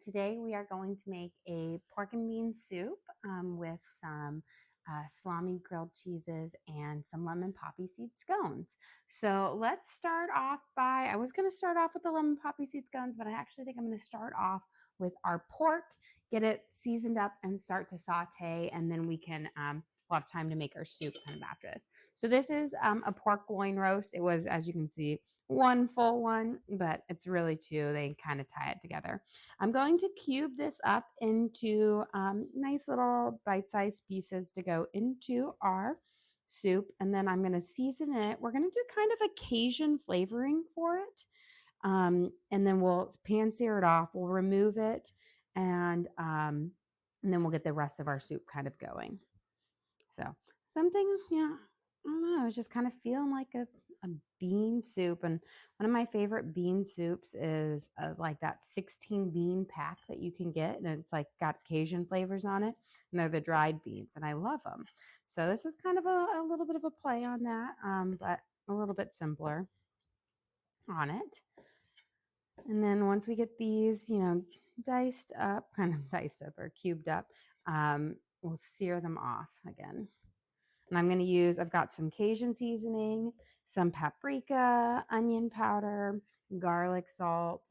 today we are going to make a pork and bean soup with some salami, grilled cheeses, and some lemon poppy seed scones. So let's start off I was going to start off with the lemon poppy seed scones, but I actually think I'm going to start off with our pork, get it seasoned up and start to saute, and then we'll have time to make our soup kind of after this. So this is a pork loin roast. It was, as you can see, one full one, but it's really two. They kind of tie it together. I'm going to cube this up into nice little bite-sized pieces to go into our soup, and then I'm going to season it. We're going to do kind of a Cajun flavoring for it, and then we'll pan sear it off. We'll remove it, and then we'll get the rest of our soup kind of going. So something, yeah, I don't know. I was just kind of feeling like a bean soup. And one of my favorite bean soups is like that 16 bean pack that you can get. And it's like got Cajun flavors on it. And they're the dried beans. And I love them. So this is kind of a little bit of a play on that, but a little bit simpler on it. And then once we get these, diced up or cubed up, we'll sear them off again. And I'm going to I've got some Cajun seasoning, some paprika, onion powder, garlic salt,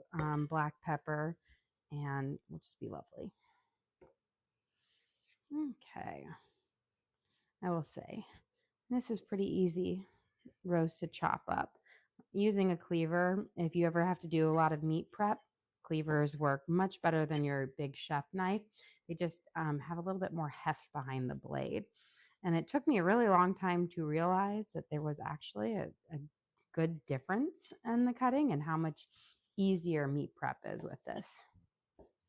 black pepper, and it'll just be lovely. Okay. I will say, this is pretty easy roast to chop up. Using a cleaver, if you ever have to do a lot of meat prep, cleavers work much better than your big chef knife. They just have a little bit more heft behind the blade. And it took me a really long time to realize that there was actually a good difference in the cutting and how much easier meat prep is with this.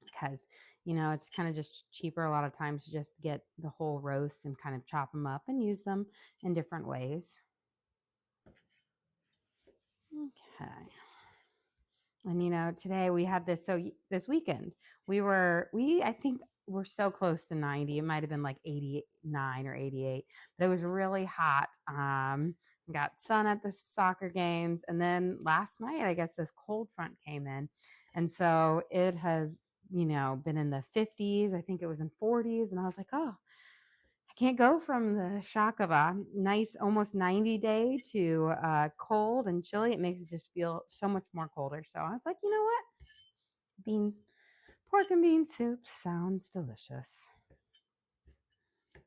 Because, it's kind of just cheaper a lot of times to just get the whole roast and kind of chop them up and use them in different ways. Okay. And today we had this. So this weekend I think we're so close to 90. It might have been like 89 or 88, but it was really hot. Got sun at the soccer games. And then last night, I guess this cold front came in. And so it has, been in the 50s. I think it was in 40s. And I was like, oh, I can't go from the shock of a nice, almost 90 day to cold and chilly. It makes it just feel so much more colder. So I was like, you know what? Pork and bean soup sounds delicious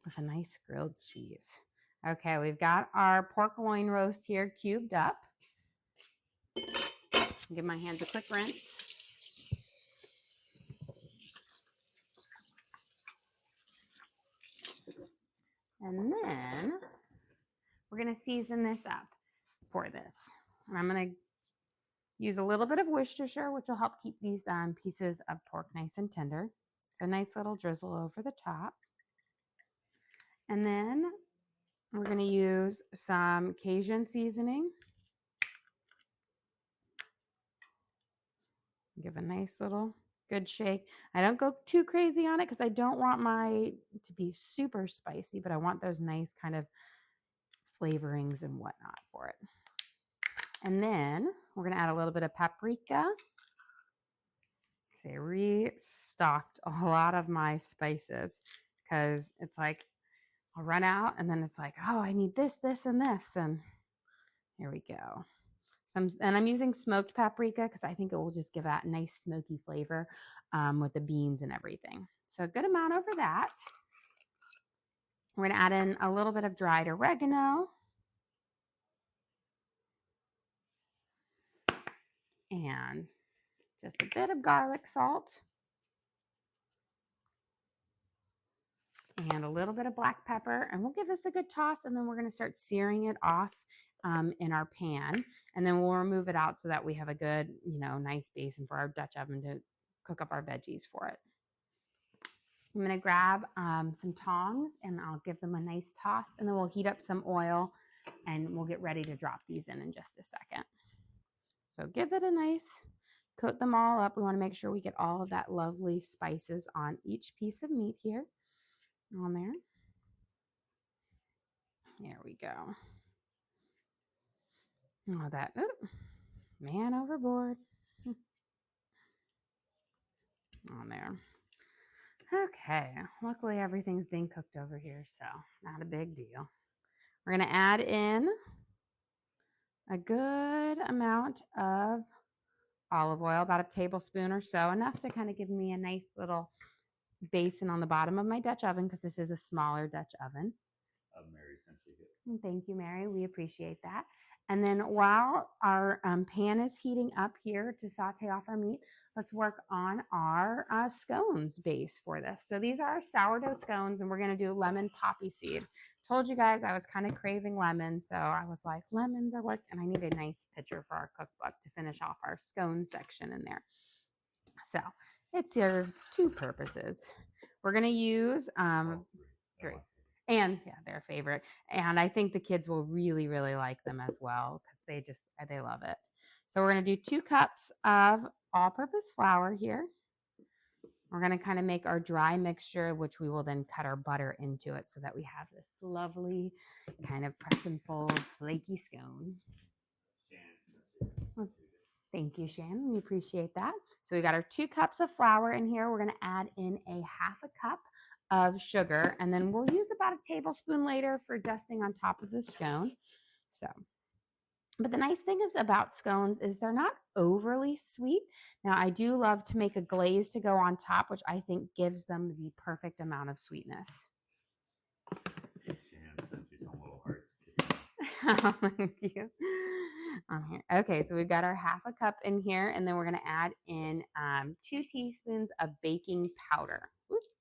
with a nice grilled cheese. Okay, we've got our pork loin roast here cubed up. Give my hands a quick rinse. And then we're going to season this up for this. And I'm going to use a little bit of Worcestershire, which will help keep these pieces of pork nice and tender. So a nice little drizzle over the top. And then we're going to use some Cajun seasoning. Give a nice little good shake. I don't go too crazy on it because I don't want my to be super spicy, but I want those nice kind of flavorings and whatnot for it. And then we're going to add a little bit of paprika. So I restocked a lot of my spices because it's like I'll run out and then it's like, oh, I need this, this, and this. And here we go. And I'm using smoked paprika because I think it will just give that nice smoky flavor with the beans and everything. So a good amount over that. We're going to add in a little bit of dried oregano. And just a bit of garlic salt. And a little bit of black pepper. And we'll give this a good toss. And then we're going to start searing it off in our pan. And then we'll remove it out so that we have a good, nice basin for our Dutch oven to cook up our veggies for it. I'm going to grab some tongs and I'll give them a nice toss. And then we'll heat up some oil and we'll get ready to drop these in just a second. So give it a nice, coat them all up. We want to make sure we get all of that lovely spices on each piece of meat here. On there. There we go. Oh, man overboard. on there. Okay, luckily everything's being cooked over here, so not a big deal. We're going to add in a good amount of olive oil, about a tablespoon or so, enough to kind of give me a nice little basin on the bottom of my Dutch oven, because this is a smaller Dutch oven. Mary sent you here. Thank you, Mary. We appreciate that. And then while our pan is heating up here to saute off our meat, let's work on our scones base for this. So these are our sourdough scones, and we're going to do lemon poppy seed. Told you guys I was kind of craving lemon, so I was like, lemons are work, and I need a nice picture for our cookbook to finish off our scone section in there. So it serves two purposes. We're going to use three. And yeah, their favorite. And I think the kids will really, really like them as well, because they love it. So we're going to do 2 cups of all-purpose flour here. We're going to kind of make our dry mixture, which we will then cut our butter into it so that we have this lovely kind of press and fold flaky scone. Well, thank you, Shannon. We appreciate that. So we got our 2 cups of flour in here. We're going to add in a half a cup of sugar, and then we'll use about a tablespoon later for dusting on top of the scone. So, but the nice thing is about scones is they're not overly sweet. Now, I do love to make a glaze to go on top, which I think gives them the perfect amount of sweetness. Shannon sent you some little hearts. Oh, thank you. On here. Okay, so we've got our half a cup in here, and then we're going to add in 2 teaspoons of baking powder. Oops.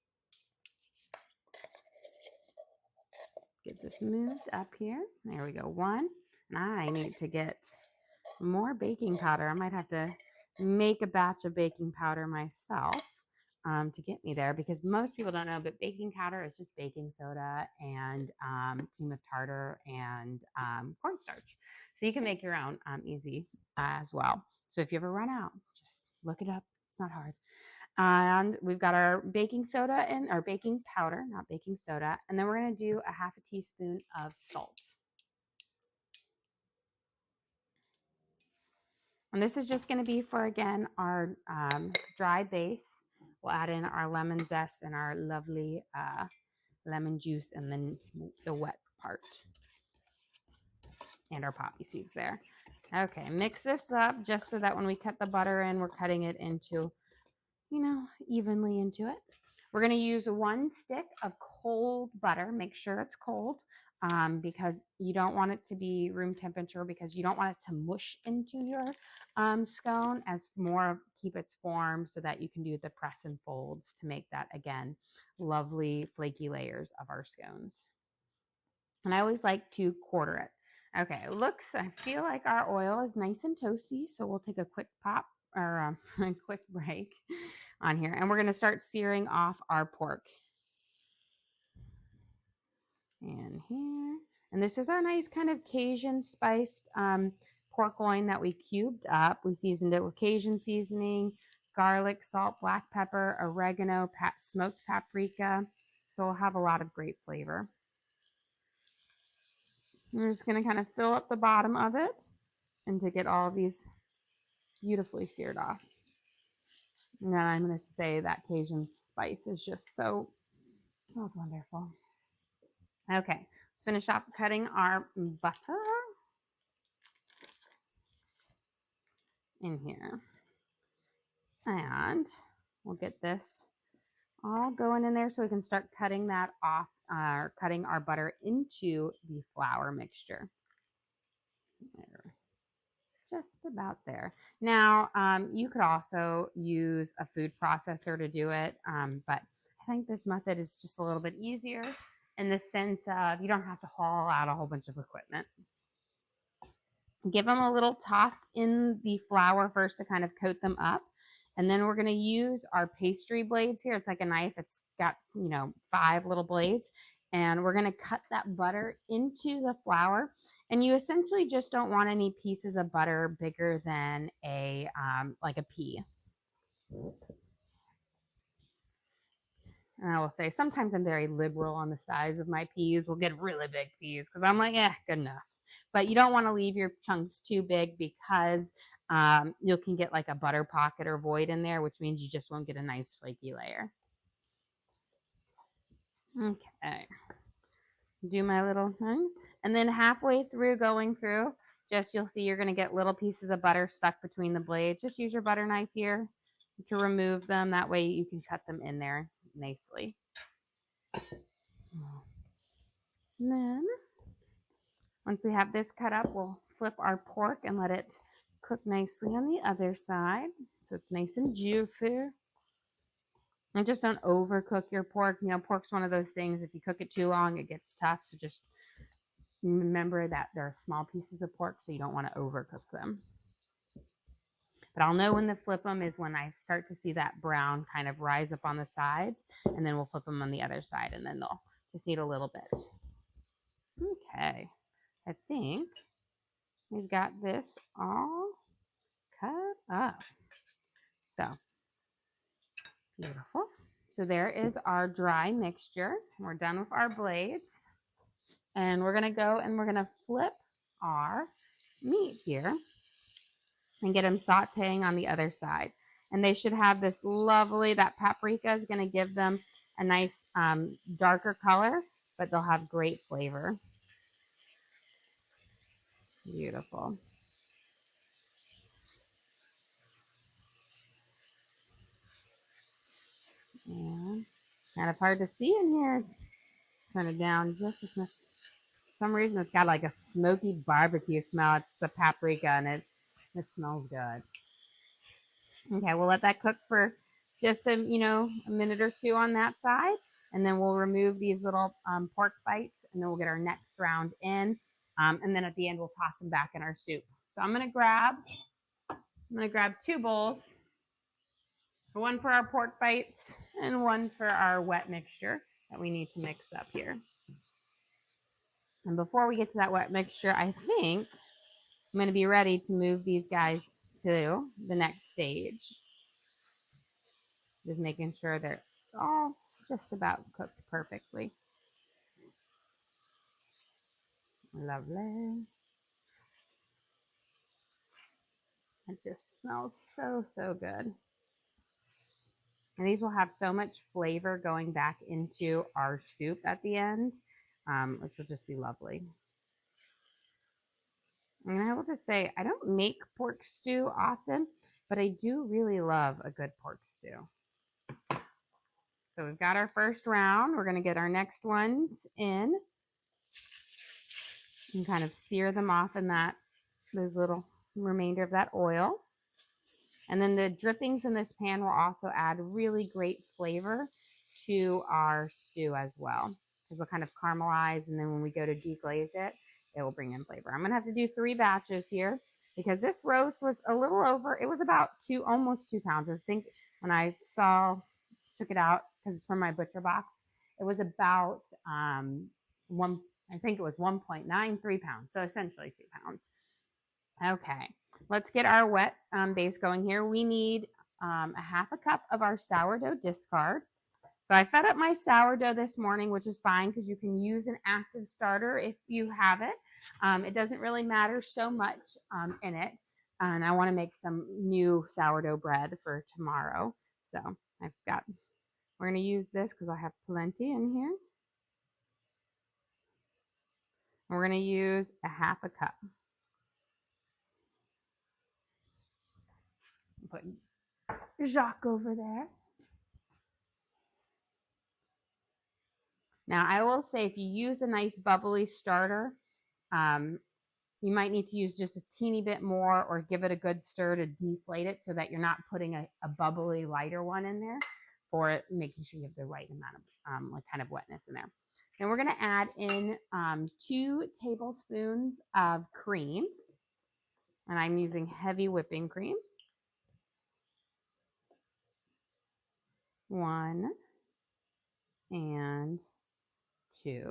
Get this moved up here. There we go. 1. And I need to get more baking powder. I might have to make a batch of baking powder myself to get me there, because most people don't know, but baking powder is just baking soda and cream of tartar and cornstarch. So you can make your own easy as well. So if you ever run out, just look it up. It's not hard. And we've got our baking soda and our baking powder, not baking soda. And then we're going to do a half a teaspoon of salt. And this is just going to be for, again, our dry base. We'll add in our lemon zest and our lovely lemon juice, and then the wet part, and our poppy seeds there. Okay, mix this up just so that when we cut the butter in, we're cutting it into, evenly into it. We're going to use 1 stick of cold butter. Make sure it's cold, because you don't want it to be room temperature, because you don't want it to mush into your scone, as more keep its form so that you can do the press and folds to make that, again, lovely flaky layers of our scones. And I always like to quarter it. Okay, I feel like our oil is nice and toasty, so we'll take a quick pop or a quick break on here, and we're going to start searing off our pork. And here, and this is our nice kind of Cajun spiced pork loin that we cubed up. We seasoned it with Cajun seasoning, garlic, salt, black pepper, oregano, smoked paprika. So we'll have a lot of great flavor. We're just going to kind of fill up the bottom of it and to get all of these beautifully seared off. And then I'm going to say that Cajun spice is just smells wonderful. Okay, let's finish off cutting our butter in here. And we'll get this all going in there so we can start cutting that off, cutting our butter into the flour mixture. There. Just about there. Now, you could also use a food processor to do it, but I think this method is just a little bit easier in the sense of you don't have to haul out a whole bunch of equipment. Give them a little toss in the flour first to kind of coat them up. And then we're going to use our pastry blades here. It's like a knife. It's got, 5 little blades. And we're going to cut that butter into the flour. And you essentially just don't want any pieces of butter bigger than like a pea. And I will say sometimes I'm very liberal on the size of my peas. We'll get really big peas because I'm like, good enough. But you don't want to leave your chunks too big because you can get like a butter pocket or void in there, which means you just won't get a nice flaky layer. Okay. Do my little thing. And then halfway through going through, just you'll see you're going to get little pieces of butter stuck between the blades. Just use your butter knife here to remove them. That way you can cut them in there nicely. And then once we have this cut up, we'll flip our pork and let it cook nicely on the other side so it's nice and juicy. And just don't overcook your pork. You know, pork's one of those things, if you cook it too long, it gets tough. So just remember that they're small pieces of pork, so you don't want to overcook them. But I'll know when to flip them is when I start to see that brown kind of rise up on the sides, and then we'll flip them on the other side, and then they'll just need a little bit. Okay, I think we've got this all cut up. So beautiful. So there is our dry mixture. We're done with our blades. And we're going to go and we're going to flip our meat here and get them sauteing on the other side. And they should have this lovely, that paprika is going to give them a nice darker color, but they'll have great flavor. Beautiful. And kind of hard to see in here. It's turn it down just as much. For some reason it's got like a smoky barbecue smell. It's the paprika and it smells good. Okay, we'll let that cook for just a minute or two on that side, and then we'll remove these little pork bites, and then we'll get our next round in, and then at the end we'll toss them back in our soup. So I'm gonna grab 2 bowls, one for our pork bites and one for our wet mixture that we need to mix up here. And before we get to that wet mixture, I think I'm going to be ready to move these guys to the next stage. Just making sure they're all just about cooked perfectly. Lovely. It just smells so, so good. And these will have so much flavor going back into our soup at the end, which will just be lovely. And I will just say, I don't make pork stew often, but I do really love a good pork stew. So we've got our first round. We're going to get our next ones in and kind of sear them off in those little remainder of that oil. And then the drippings in this pan will also add really great flavor to our stew as well, because they'll kind of caramelize, and then when we go to deglaze it, it will bring in flavor. I'm going to have to do 3 batches here because this roast was a little over. It was about almost 2 pounds. I think when I took it out, because it's from my butcher box, it was about I think it was 1.93 pounds. So essentially 2 pounds. Okay, let's get our wet base going here. We need a half a cup of our sourdough discard. So I fed up my sourdough this morning, which is fine because you can use an active starter if you have it. It doesn't really matter so much in it. And I want to make some new sourdough bread for tomorrow. So we're going to use this because I have plenty in here. And we're going to use a half a cup. Put Jacques over there. Now, I will say if you use a nice bubbly starter, you might need to use just a teeny bit more or give it a good stir to deflate it so that you're not putting a bubbly lighter one in there, for it, making sure you have the right amount of kind of wetness in there. Then we're going to add in 2 tablespoons of cream, and I'm using heavy whipping cream. 1 and 2.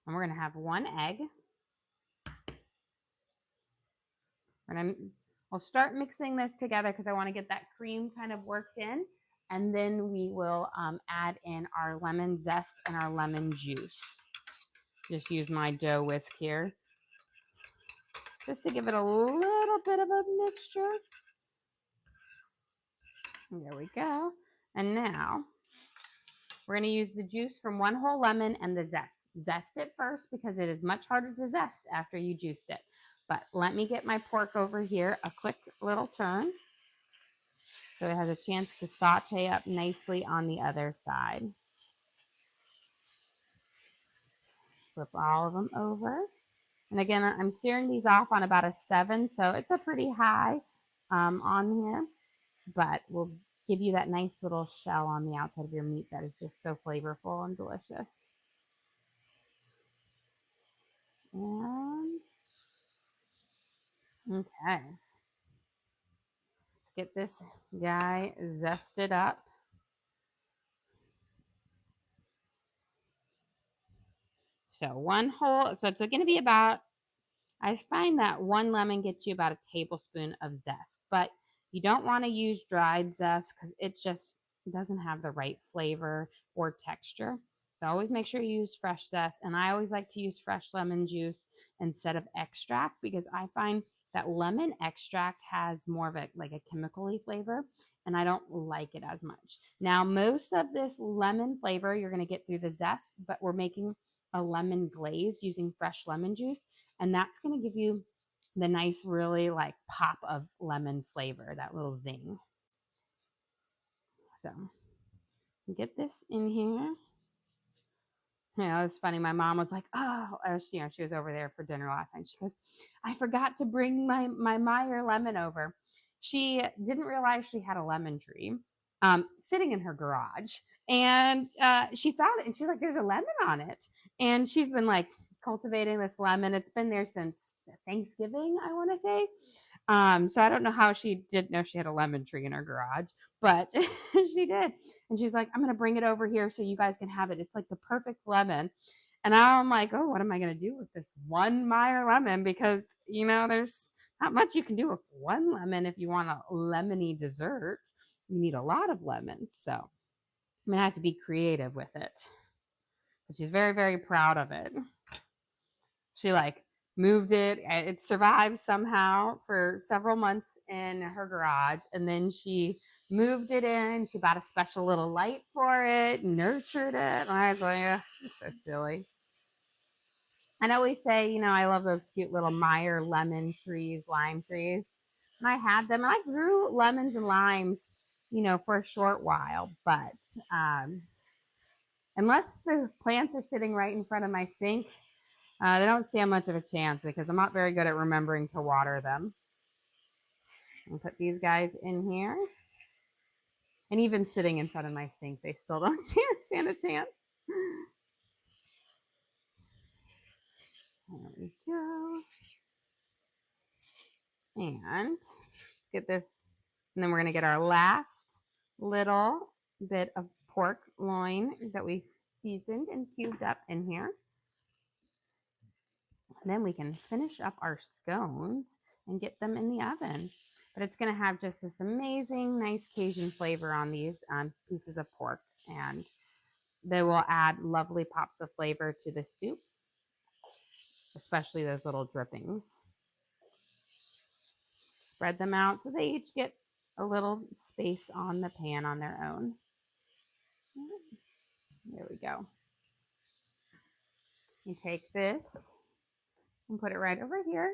And we're going to have 1 egg. We'll start mixing this together because I want to get that cream kind of worked in. And then we will add in our lemon zest and our lemon juice. Just use my dough whisk here. just to give it a little bit of a mixture. There we go. And now we're going to use the juice from 1 whole lemon and the zest. Zest it first because it is much harder to zest after you juiced it. But let me get my pork over here a quick little turn so it has a chance to saute up nicely on the other side. Flip all of them over. And again, I'm searing these off on about a 7, so it's a pretty high on here. But we'll give you that nice little shell on the outside of your meat that is just so flavorful and delicious. And okay, let's get this guy zested up. So 1 whole, so it's going to be about, I find that 1 lemon gets you about a tablespoon of zest, but you don't want to use dried zest because it just doesn't have the right flavor or texture. So always make sure you use fresh zest, and I always like to use fresh lemon juice instead of extract because I find that lemon extract has more of a like a chemically flavor, and I don't like it as much. Now, most of this lemon flavor you're going to get through the zest, but we're making a lemon glaze using fresh lemon juice, and that's going to give you the nice, really like pop of lemon flavor, that little zing. So get this in here. You know, it's funny. My mom was like, "Oh," she was over there for dinner last night. She goes, "I forgot to bring my Meyer lemon over." She didn't realize she had a lemon tree sitting in her garage, and she found it, and she's like, "There's a lemon on it," and she's been like cultivating this lemon. It's been there since Thanksgiving, I want to say. So I don't know how she didn't know she had a lemon tree in her garage, but she did. And she's like, "I'm going to bring it over here so you guys can have it. It's like the perfect lemon." And I'm like, "Oh, what am I going to do with this 1 Meyer lemon?" Because, you know, there's not much you can do with 1 lemon if you want a lemony dessert. You need a lot of lemons. So I'm going to have to be creative with it. But she's very, very proud of it. She like moved it. It survived somehow for several months in her garage. And then she moved it in. She bought a special little light for it, nurtured it. And I was like, so silly. I always say, you know, I love those cute little Meyer lemon trees, lime trees. And I had them. And I grew lemons and limes, you know, for a short while. But unless the plants are sitting right in front of my sink, they don't stand much of a chance because I'm not very good at remembering to water them. I'll put these guys in here. And even sitting in front of my sink, they still don't stand a chance. There we go. And get this. And then we're going to get our last little bit of pork loin that we seasoned and cubed up in here. And then we can finish up our scones and get them in the oven. But it's going to have just this amazing, nice Cajun flavor on these pieces of pork. And they will add lovely pops of flavor to the soup, especially those little drippings. Spread them out so they each get a little space on the pan on their own. There we go. You take this and put it right over here.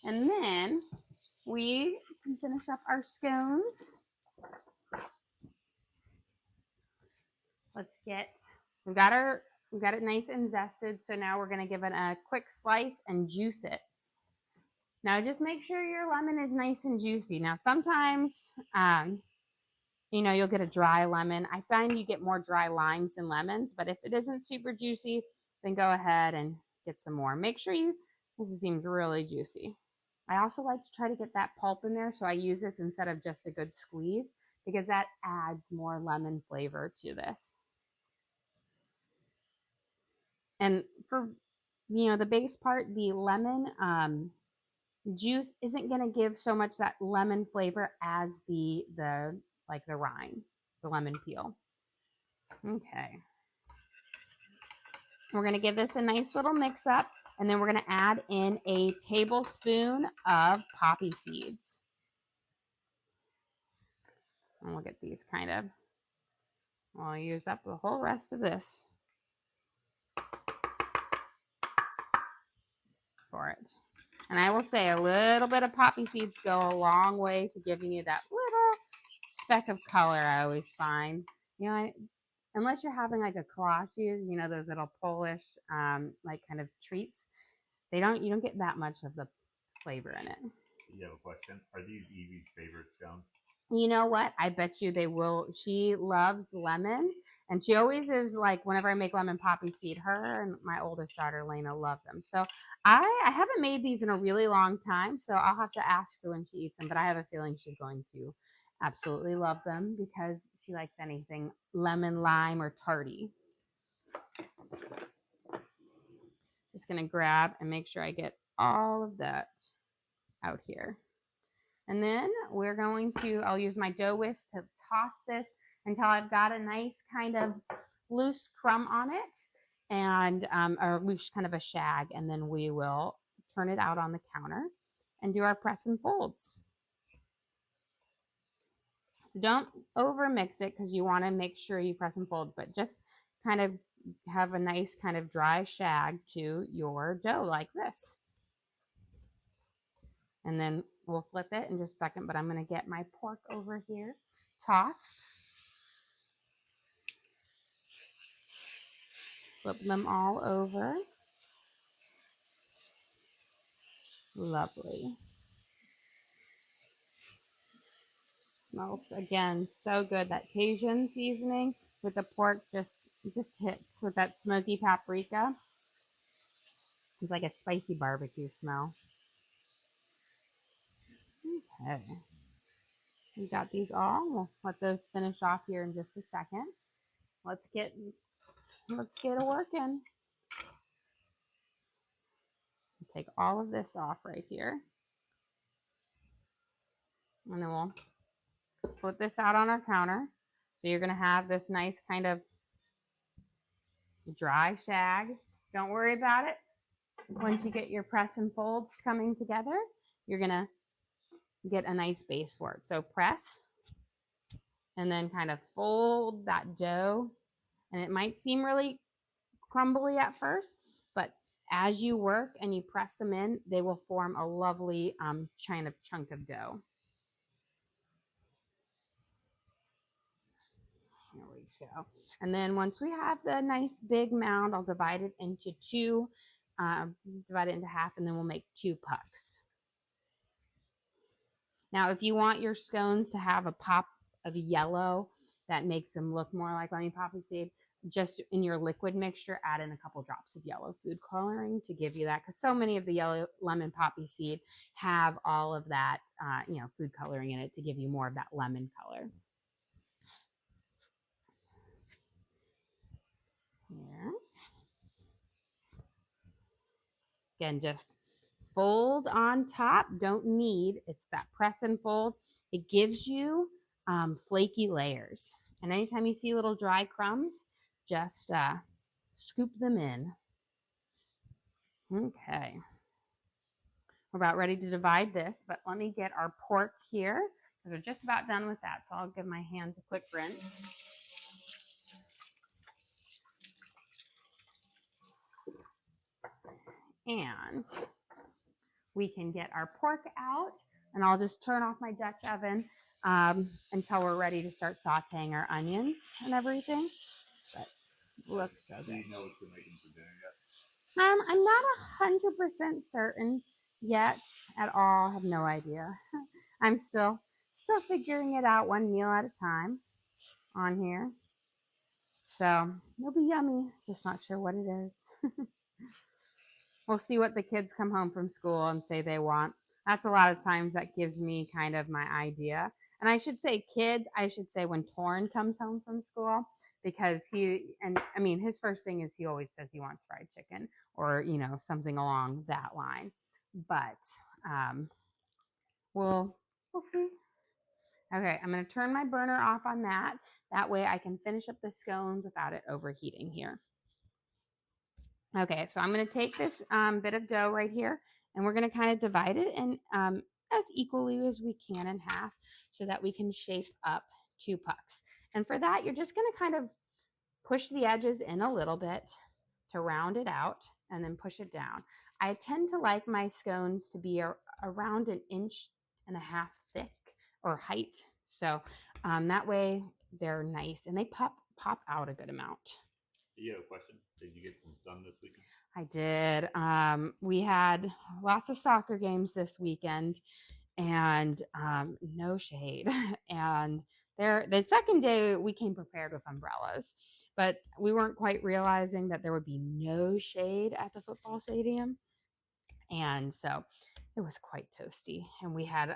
And then we can finish up our scones. We've got it nice and zested. So now we're going to give it a quick slice and juice it. Now just make sure your lemon is nice and juicy. Now sometimes, you know, you'll get a dry lemon. I find you get more dry limes than lemons, but if it isn't super juicy, then go ahead and get some more. Make sure this seems really juicy. I also like to try to get that pulp in there, so I use this instead of just a good squeeze because that adds more lemon flavor to this. And for, you know, the base part, the lemon juice isn't going to give so much that lemon flavor as the rind, the lemon peel. Okay. We're going to give this a nice little mix up. And then we're going to add in a tablespoon of poppy seeds. And we'll get these kind of, I'll use up the whole rest of this for it. And I will say a little bit of poppy seeds go a long way to giving you that little speck of color, I always find. You know, unless you're having like a kolaches, you know, those little Polish like kind of treats, you don't get that much of the flavor in it. You have a question? Are these Evie's favorite scones? You know what? I bet you they will. She loves lemon, and she always is like, whenever I make lemon poppy seed, her and my oldest daughter Lena love them. So I haven't made these in a really long time, so I'll have to ask her when she eats them. But I have a feeling she's going to absolutely love them because she likes anything lemon, lime, or tarty. Just gonna grab and make sure I get all of that out here. And then we're going to, I'll use my dough whisk to toss this until I've got a nice kind of loose crumb on it and or loose kind of a shag. And then we will turn it out on the counter and do our press and folds. So don't over mix it because you want to make sure you press and fold, but just kind of have a nice kind of dry shag to your dough like this. And then we'll flip it in just a second, but I'm going to get my pork over here tossed. Flip them all over. Lovely. Smells, again, so good. That Cajun seasoning with the pork just hits with that smoky paprika. It's like a spicy barbecue smell. Okay. We got these all. We'll let those finish off here in just a second. Let's get a working. Take all of this off right here. And then we'll put this out on our counter. So you're going to have this nice kind of dry shag. Don't worry about it. Once you get your press and folds coming together, you're going to get a nice base for it. So press and then kind of fold that dough. And it might seem really crumbly at first, but as you work and you press them in, they will form a lovely kind of chunk of dough. There we go. And then once we have the nice big mound, I'll divide it into two, divide it into half, and then we'll make 2 pucks. Now, if you want your scones to have a pop of yellow that makes them look more like lemon poppy seed, just in your liquid mixture, add in a couple drops of yellow food coloring to give you that, because so many of the yellow lemon poppy seed have all of that, food coloring in it to give you more of that lemon color. Here. Again, just fold on top. Don't need, it's that press and fold. It gives you flaky layers. And anytime you see little dry crumbs, just scoop them in. Okay. We're about ready to divide this, but let me get our pork here because we're just about done with that. So I'll give my hands a quick rinse. And we can get our pork out, and I'll just turn off my Dutch oven until we're ready to start sauteing our onions and everything. But looks so good. Do you know what you're making for dinner yet? I'm not 100% certain yet at all. I have no idea. I'm still figuring it out one meal at a time on here. So it'll be yummy. Just not sure what it is. We'll see what the kids come home from school and say they want. That's a lot of times that gives me kind of my idea. And I should say kids, I should say when Torrin comes home from school, because his first thing is he always says he wants fried chicken or, something along that line. But we'll see. Okay, I'm going to turn my burner off on that. That way I can finish up the scones without it overheating here. Okay, so I'm going to take this bit of dough right here, and we're going to kind of divide it in as equally as we can in half so that we can shape up 2 pucks. And for that, you're just going to kind of push the edges in a little bit to round it out and then push it down. I tend to like my scones to be around 1.5 inches thick or height. So that way they're nice and they pop out a good amount. You have a question? Did you get some sun this weekend? I did. We had lots of soccer games this weekend and no shade. And the second day we came prepared with umbrellas, but we weren't quite realizing that there would be no shade at the football stadium. And so it was quite toasty. And we had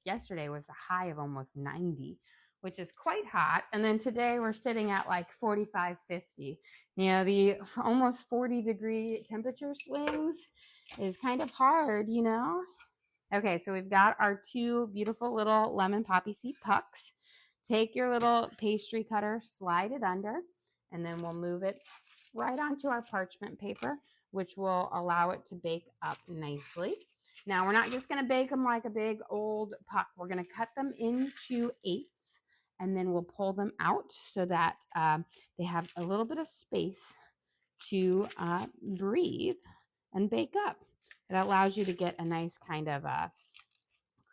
yesterday was a high of almost 90, which is quite hot. And then today we're sitting at like 45, 50. You know, the almost 40-degree temperature swings is kind of hard, you know? Okay, so we've got our 2 beautiful little lemon poppy seed pucks. Take your little pastry cutter, slide it under, and then we'll move it right onto our parchment paper, which will allow it to bake up nicely. Now, we're not just going to bake them like a big old puck. We're going to cut them into 8ths, and then we'll pull them out so that they have a little bit of space to breathe and bake up. It allows you to get a nice kind of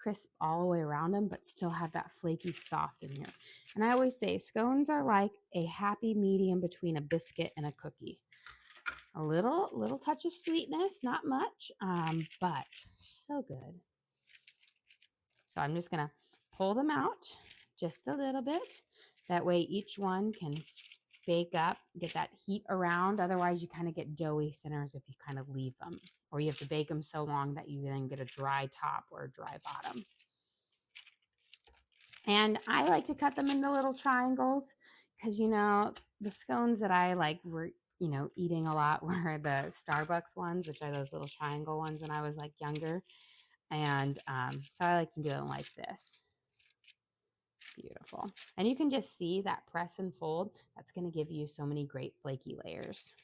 crisp all the way around them, but still have that flaky soft in here. And I always say scones are like a happy medium between a biscuit and a cookie. A little touch of sweetness, not much, but so good. So I'm just gonna pull them out just a little bit. That way each one can bake up, get that heat around. Otherwise you kind of get doughy centers if you kind of leave them, or you have to bake them so long that you then get a dry top or a dry bottom. And I like to cut them into little triangles because, you know, the scones that I like were, you know, eating a lot were the Starbucks ones, which are those little triangle ones when I was like younger. And so I like to do them like this. Beautiful. And you can just see that press and fold. That's going to give you so many great flaky layers.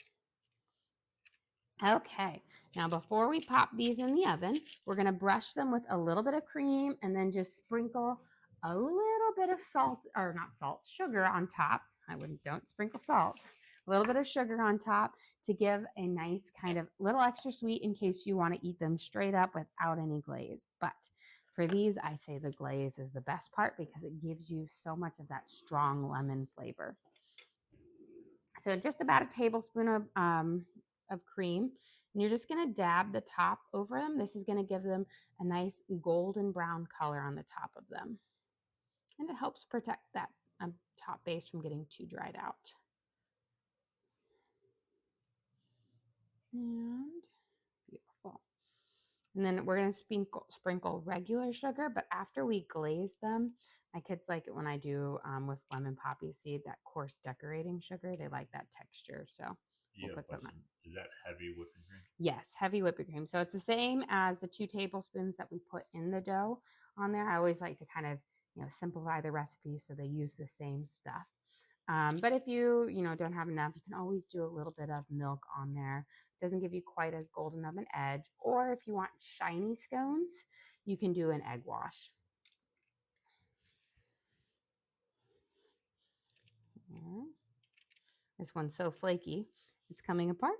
Okay, now before we pop these in the oven, we're going to brush them with a little bit of cream and then just sprinkle a little bit of salt, or not salt, sugar on top. Don't sprinkle salt. A little bit of sugar on top to give a nice kind of little extra sweet in case you want to eat them straight up without any glaze. But for these, I say the glaze is the best part because it gives you so much of that strong lemon flavor. So just about a tablespoon of cream, and you're just going to dab the top over them. This is going to give them a nice golden brown color on the top of them, and it helps protect that top base from getting too dried out. And beautiful. And then we're going to sprinkle regular sugar, but after we glaze them, my kids like it when I do with lemon poppy seed, that coarse decorating sugar. They like that texture, so we'll put some. Is that heavy whipping cream? Yes, heavy whipping cream. So it's the same as the 2 tablespoons that we put in the dough on there. I always like to kind of, you know, simplify the recipe so they use the same stuff. But if you don't have enough, you can always do a little bit of milk on there. It doesn't give you quite as golden of an edge. Or if you want shiny scones, you can do an egg wash. This one's so flaky, it's coming apart.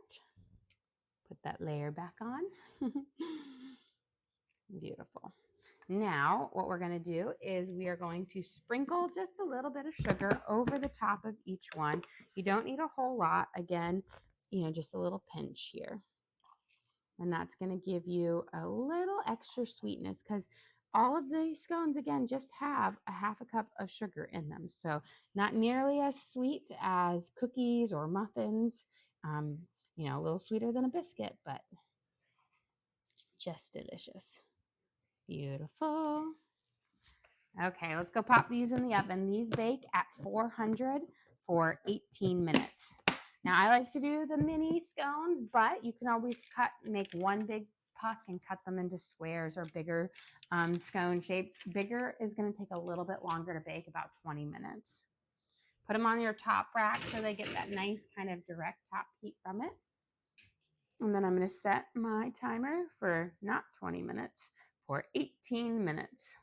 Put that layer back on. Beautiful. Now, what we're going to do is we are going to sprinkle just a little bit of sugar over the top of each one. You don't need a whole lot. Again, you know, just a little pinch here. And that's going to give you a little extra sweetness because all of the scones, again, just have a 1/2 cup of sugar in them. So not nearly as sweet as cookies or muffins. You know, a little sweeter than a biscuit, but just delicious. Beautiful. Okay, let's go pop these in the oven. These bake at 400 for 18 minutes. Now, I like to do the mini scones, but you can always make one big puck and cut them into squares or bigger scone shapes. Bigger is going to take a little bit longer to bake, about 20 minutes. Put them on your top rack so they get that nice kind of direct top heat from it. And then I'm going to set my timer for not 20 minutes, for 18 minutes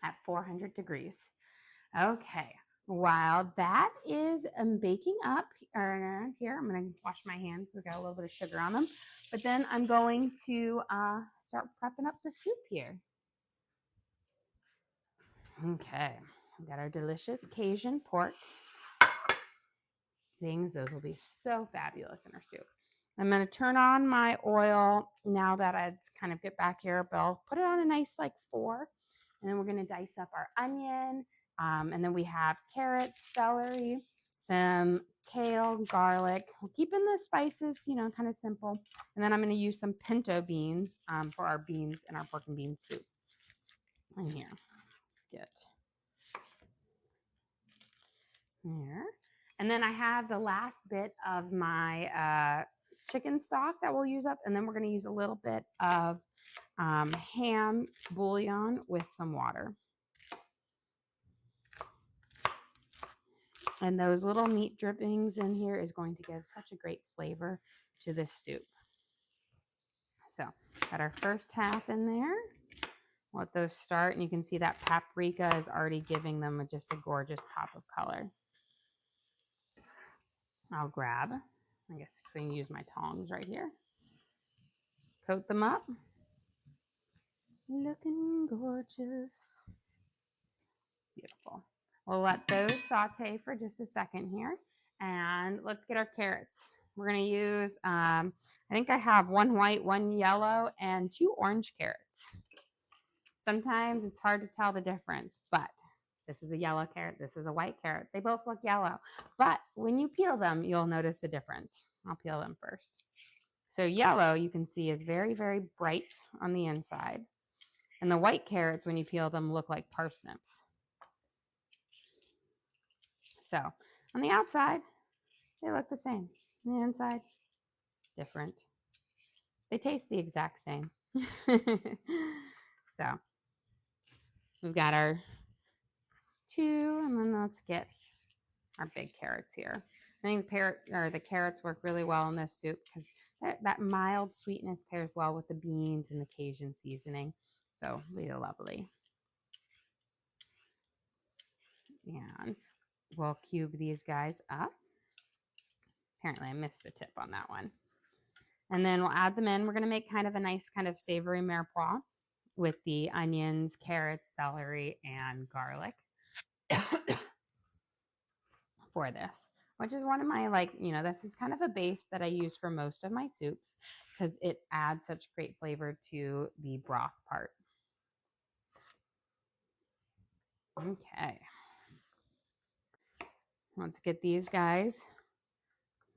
at 400 degrees. Okay, while that is baking up around here, I'm going to wash my hands. We've got a little bit of sugar on them. But then I'm going to start prepping up the soup here. Okay, we've got our delicious Cajun pork. Those will be so fabulous in our soup. I'm going to turn on my oil now that it's kind of get back here, but I'll put it on a nice like 4. And then we're going to dice up our onion. And then we have carrots, celery, some kale, garlic. We're keeping the spices, kind of simple. And then I'm going to use some pinto beans for our beans and our pork and bean soup. In here, let's get here. And then I have the last bit of my chicken stock that we'll use up. And then we're going to use a little bit of ham bouillon with some water. And those little meat drippings in here is going to give such a great flavor to this soup. So got our first half in there. Let those start. And you can see that paprika is already giving them just a gorgeous pop of color. I'll grab, I guess I can use my tongs right here. Coat them up. Looking gorgeous. Beautiful. We'll let those saute for just a second here. And let's get our carrots. We're going to use, I think I have 1 white, 1 yellow, and 2 orange carrots. Sometimes it's hard to tell the difference, but this is a yellow carrot. This is a white carrot. They both look yellow. But when you peel them, you'll notice the difference. I'll peel them first. So yellow, you can see, is very, very bright on the inside. And the white carrots, when you peel them, look like parsnips. So on the outside, they look the same. On the inside, different. They taste the exact same. So we've got our 2, and then let's get our big carrots here. I think the carrots work really well in this soup because that mild sweetness pairs well with the beans and the Cajun seasoning. So really lovely. And we'll cube these guys up. Apparently I missed the tip on that one. And then we'll add them in. We're going to make kind of a nice kind of savory mirepoix with the onions, carrots, celery, and garlic for this, which is one of my, this is kind of a base that I use for most of my soups because it adds such great flavor to the broth part. Okay. Let's get these guys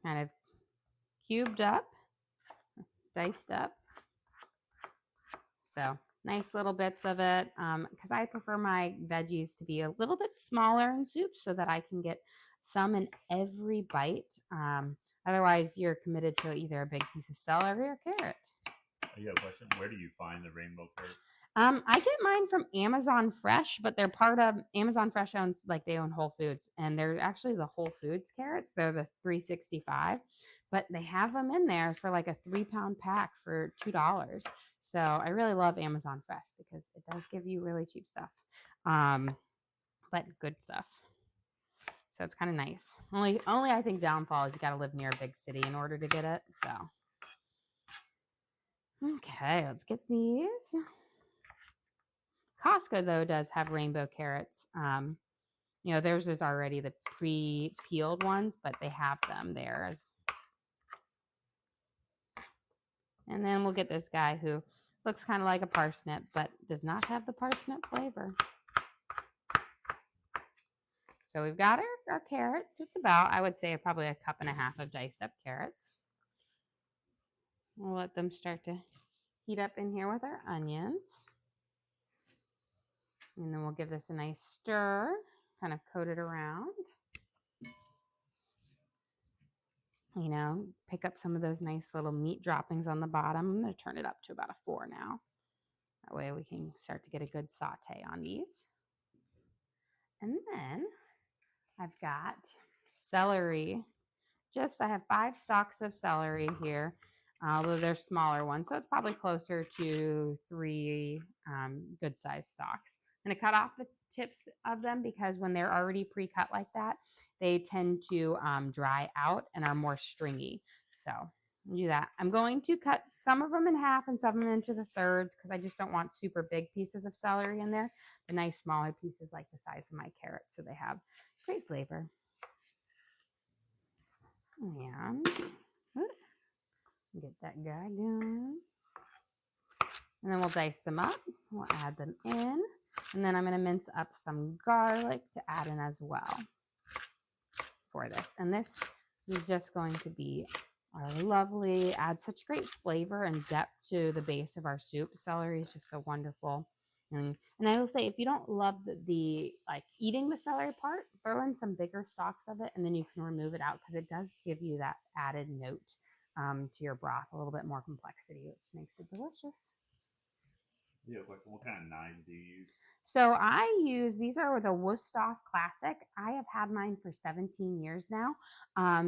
kind of cubed up, diced up. So nice little bits of it because I prefer my veggies to be a little bit smaller in soup so that I can get some in every bite. Otherwise, you're committed to either a big piece of celery or carrot. You have a question? Where do you find the rainbow carrots? I get mine from Amazon Fresh, but they're part of Amazon Fresh owns, they own Whole Foods, and they're actually the Whole Foods carrots. They're the 365, but they have them in there for like a 3-pound pack for $2. So I really love Amazon Fresh because it does give you really cheap stuff, but good stuff. So it's kind of nice. Only I think downfall is you got to live near a big city in order to get it. So okay, let's get these. Costco, though, does have rainbow carrots. Theirs is already the pre-peeled ones, but they have them there. And then we'll get this guy who looks kind of like a parsnip, but does not have the parsnip flavor. So we've got our carrots. It's about, I would say, probably a 1.5 cups of diced up carrots. We'll let them start to heat up in here with our onions. And then we'll give this a nice stir, kind of coat it around. Pick up some of those nice little meat droppings on the bottom. I'm going to turn it up to about a 4 now. That way we can start to get a good saute on these. And then I've got celery. I have 5 stalks of celery here. although they're smaller ones. So it's probably closer to 3 good sized stalks. I'm going to cut off the tips of them because when they're already pre-cut like that, they tend to dry out and are more stringy. So do that. I'm going to cut some of them in half and some of them into the thirds because I just don't want super big pieces of celery in there. The nice smaller pieces like the size of my carrots, so they have great flavor. And get that guy going. And then we'll dice them up. We'll add them in. And then I'm going to mince up some garlic to add in as well for this. And this is just going to be our lovely, add such great flavor and depth to the base of our soup. Celery is just so wonderful. And I will say, if you don't love the like eating the celery part, throw in some bigger stalks of it, and then you can remove it out because it does give you that added note to your broth, a little bit more complexity, which makes it delicious. Yeah, what kind of knives do you use? So I use, these are the Worcester Classic. I have had mine for 17 years now.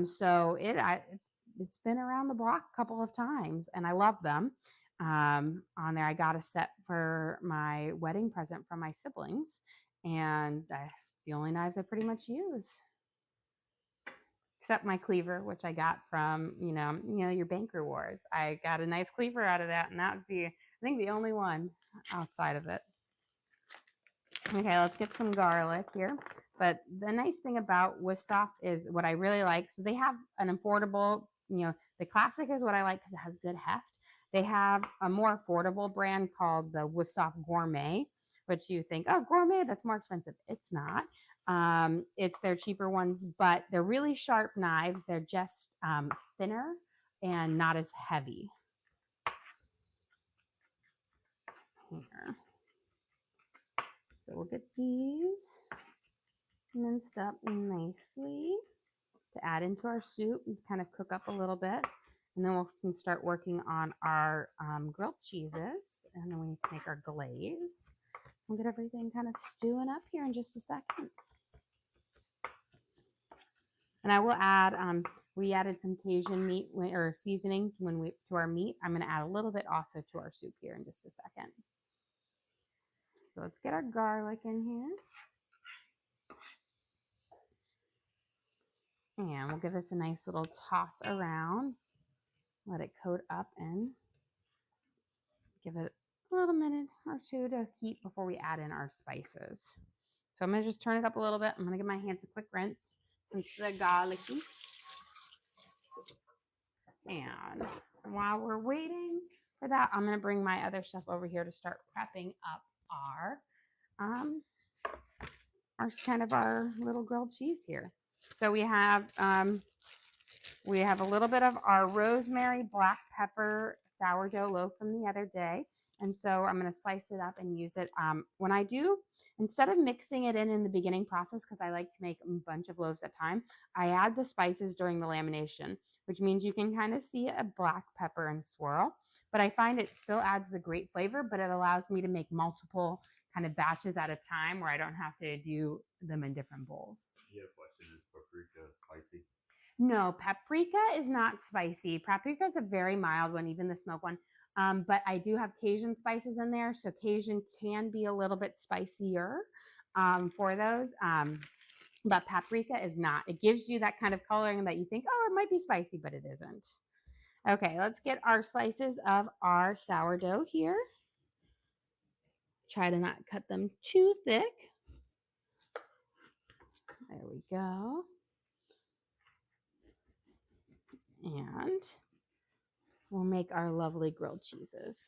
So it's been around the block a couple of times and I love them. On there, I got a set for my wedding present from my siblings, and it's the only knives I pretty much use. Except my cleaver, which I got from, your bank rewards. I got a nice cleaver out of that, and that's I think the only one outside of it. Okay, let's get some garlic here. But the nice thing about Wusthof is what I really like. So they have an affordable, the classic is what I like because it has good heft. They have a more affordable brand called the Wusthof Gourmet, which you think, oh, gourmet, that's more expensive. It's not. It's their cheaper ones, but they're really sharp knives. They're just thinner and not as heavy. Here. So we'll get these minced up nicely to add into our soup and kind of cook up a little bit. And then we'll start working on our grilled cheeses. And then we need to make our glaze. We'll get everything kind of stewing up here in just a second. And I will add, we added some Cajun meat or seasoning to our meat. I'm going to add a little bit also to our soup here in just a second. So let's get our garlic in here. And we'll give this a nice little toss around. Let it coat up and give it a little minute or two to heat before we add in our spices. So I'm going to just turn it up a little bit. I'm going to give my hands a quick rinse since they're garlicky. And while we're waiting for that, I'm going to bring my other stuff over here to start prepping up our little grilled cheese here. So we have a little bit of our rosemary black pepper sourdough loaf from the other day. And so I'm going to slice it up and use it. When I do, instead of mixing it in the beginning process, because I like to make a bunch of loaves at a time, I add the spices during the lamination, which means you can kind of see a black pepper and swirl. But I find it still adds the great flavor, but it allows me to make multiple kind of batches at a time where I don't have to do them in different bowls. Yeah, question, is paprika spicy? No, paprika is not spicy. Paprika is a very mild one, even the smoked one. But I do have Cajun spices in there, so Cajun can be a little bit spicier for those. But paprika is not. It gives you that kind of coloring that you think, oh, it might be spicy, but it isn't. Okay, let's get our slices of our sourdough here. Try to not cut them too thick. There we go. And we'll make our lovely grilled cheeses.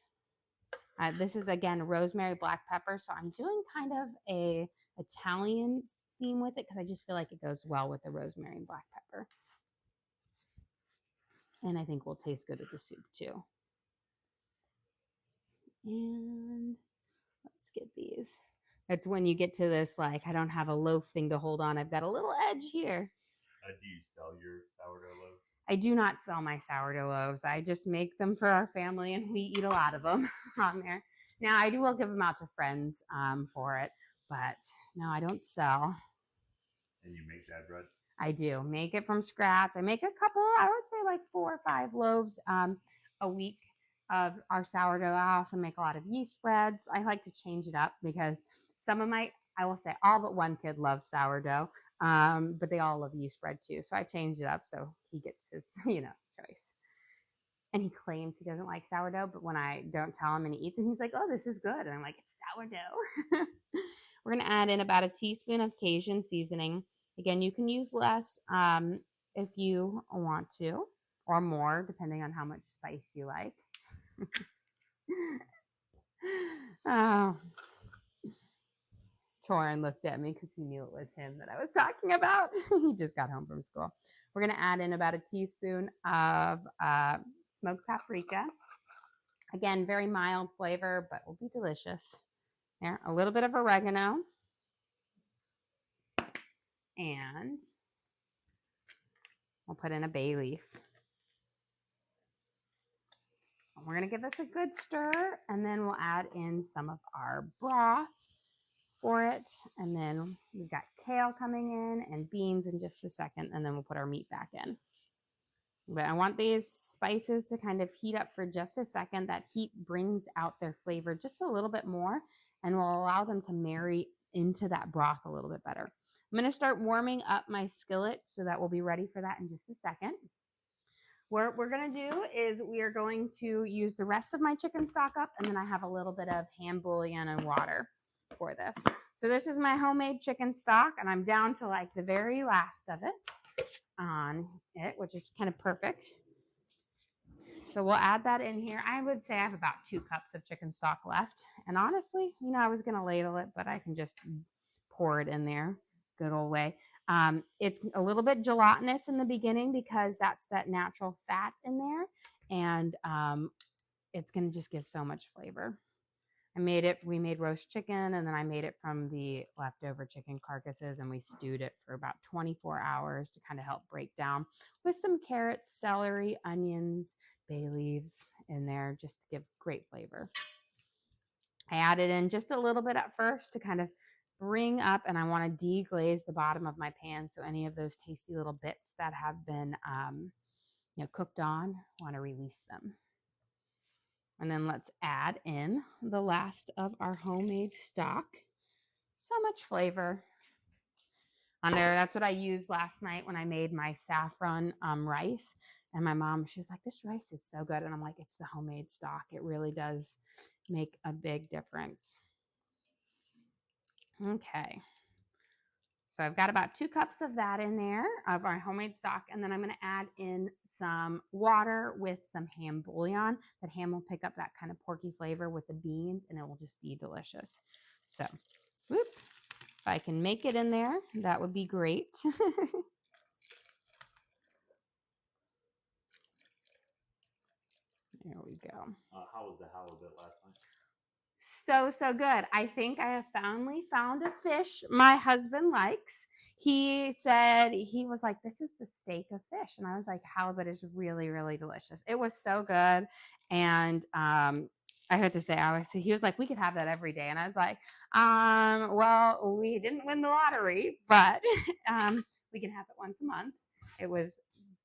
This is, again, rosemary black pepper. So I'm doing kind of a Italian theme with it because I just feel like it goes well with the rosemary and black pepper. And I think will taste good with the soup too. And let's get these. That's when you get to this, like, I don't have a loaf thing to hold on. I've got a little edge here. Do you sell your sourdough loaves? I do not sell my sourdough loaves. I just make them for our family, and we eat a lot of them on there. Now, I will give them out to friends for it, but no, I don't sell. And you make that bread? I do make it from scratch. I make a couple, I would say like 4 or 5 loaves a week of our sourdough. I also make a lot of yeast breads. I like to change it up because I will say all but one kid loves sourdough, but they all love yeast bread too. So I changed it up so he gets his, choice. And he claims he doesn't like sourdough, but when I don't tell him and he eats it, he's like, "Oh, this is good." And I'm like, "It's sourdough." We're going to add in about a teaspoon of Cajun seasoning. Again, you can use less if you want to, or more, depending on how much spice you like. Oh. Torin looked at me because he knew it was him that I was talking about. He just got home from school. We're going to add in about a teaspoon of smoked paprika. Again, very mild flavor, but will be delicious. There, a little bit of oregano. And we'll put in a bay leaf. We're going to give this a good stir, and then we'll add in some of our broth for it. And then we've got kale coming in and beans in just a second, and then we'll put our meat back in. But I want these spices to kind of heat up for just a second. That heat brings out their flavor just a little bit more and will allow them to marry into that broth a little bit better. I'm going to start warming up my skillet, so that we'll be ready for that in just a second. What we're going to do is we are going to use the rest of my chicken stock up, and then I have a little bit of ham bouillon and water for this. So this is my homemade chicken stock, and I'm down to like the very last of it on it, which is kind of perfect. So we'll add that in here. I would say I have about 2 cups of chicken stock left. And honestly, I was going to ladle it, but I can just pour it in there. Good old way. It's a little bit gelatinous in the beginning because that's that natural fat in there. And it's going to just give so much flavor. We made roast chicken, and then I made it from the leftover chicken carcasses, and we stewed it for about 24 hours to kind of help break down with some carrots, celery, onions, bay leaves in there just to give great flavor. I added in just a little bit at first to kind of bring up, and I want to deglaze the bottom of my pan, so any of those tasty little bits that have been cooked on, I want to release them. And then let's add in the last of our homemade stock. So much flavor on there. That's what I used last night when I made my saffron rice. And my mom, she was like, "This rice is so good." And I'm like, "It's the homemade stock. It really does make a big difference." Okay. So I've got about 2 cups of that in there, of our homemade stock. And then I'm going to add in some water with some ham bouillon. That ham will pick up that kind of porky flavor with the beans, and it will just be delicious. So, if I can make it in there, that would be great. There we go. How was the halibut last night? So good. I think I have finally found a fish my husband likes. He said, he was like, "This is the steak of fish." And I was like, halibut is really, really delicious. It was so good. And I had to say, he was like, "We could have that every day." And I was like, well, we didn't win the lottery, but we can have it once a month. It was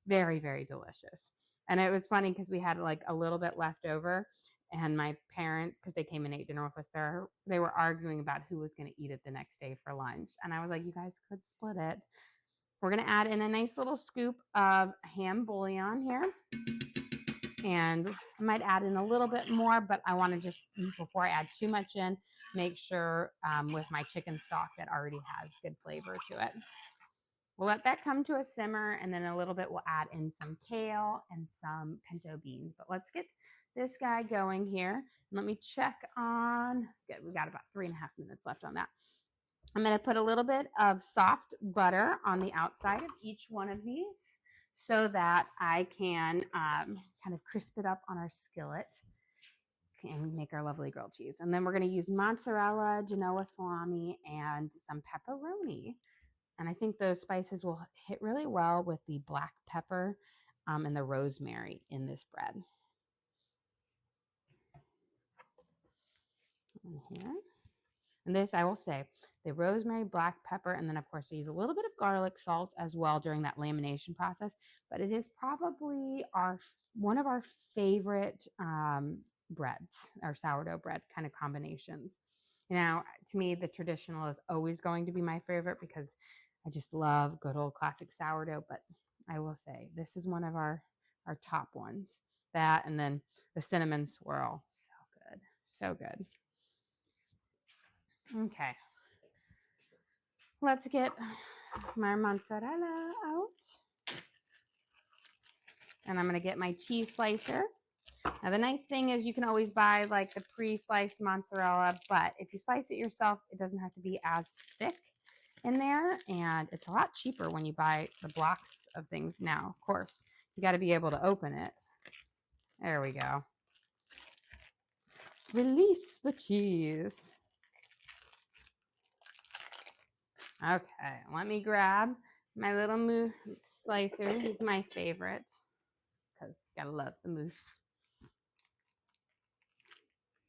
very, very delicious. And it was funny because we had like a little bit left over. And my parents, because they came and ate dinner with us, they were arguing about who was going to eat it the next day for lunch. And I was like, "You guys could split it." We're going to add in a nice little scoop of ham bouillon here. And I might add in a little bit more, but I want to just, before I add too much in, make sure with my chicken stock that already has good flavor to it. We'll let that come to a simmer, and then a little bit we'll add in some kale and some pinto beans. But let's get this guy going here. Let me check on, good, we got about 3.5 minutes left on that. I'm going to put a little bit of soft butter on the outside of each one of these so that I can kind of crisp it up on our skillet and make our lovely grilled cheese. And then we're going to use mozzarella, Genoa salami, and some pepperoni. And I think those spices will hit really well with the black pepper and the rosemary in this bread. And here. And this, I will say, the rosemary, black pepper, and then of course I use a little bit of garlic salt as well during that lamination process. But it is probably one of our favorite breads, or sourdough bread kind of combinations. Now, to me, the traditional is always going to be my favorite because I just love good old classic sourdough. But I will say this is one of our top ones. That, and then the cinnamon swirl, so good, so good. Okay, let's get my mozzarella out. And I'm going to get my cheese slicer. Now, the nice thing is you can always buy like the pre-sliced mozzarella, but if you slice it yourself, it doesn't have to be as thick in there. And it's a lot cheaper when you buy the blocks of things now. Of course, you got to be able to open it. There we go. Release the cheese. Okay, let me grab my little mousse slicer. It's my favorite because you gotta love the mousse.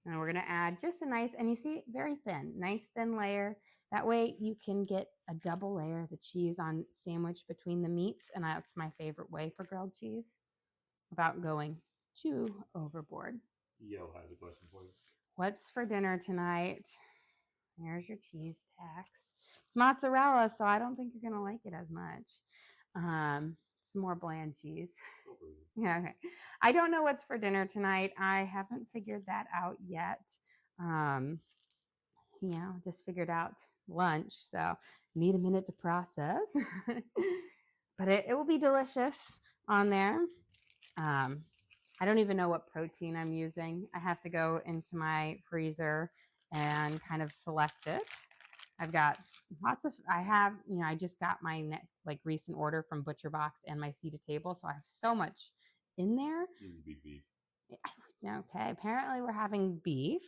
And we're gonna add just a nice, and you see, very thin, nice thin layer. That way you can get a double layer of the cheese on sandwich between the meats, and that's my favorite way for grilled cheese, without going too overboard. Yo has a question for you. What's for dinner tonight? There's your cheese tax. It's mozzarella, so I don't think you're going to like it as much. It's more bland cheese. Yeah, okay. I don't know what's for dinner tonight. I haven't figured that out yet. Just figured out lunch, so need a minute to process. But it will be delicious on there. I don't even know what protein I'm using. I have to go into my freezer and kind of select it. I've got I just got my recent order from Butcher Box and my seat to table. So I have so much in there. Needs to be beef. Okay. Apparently we're having beef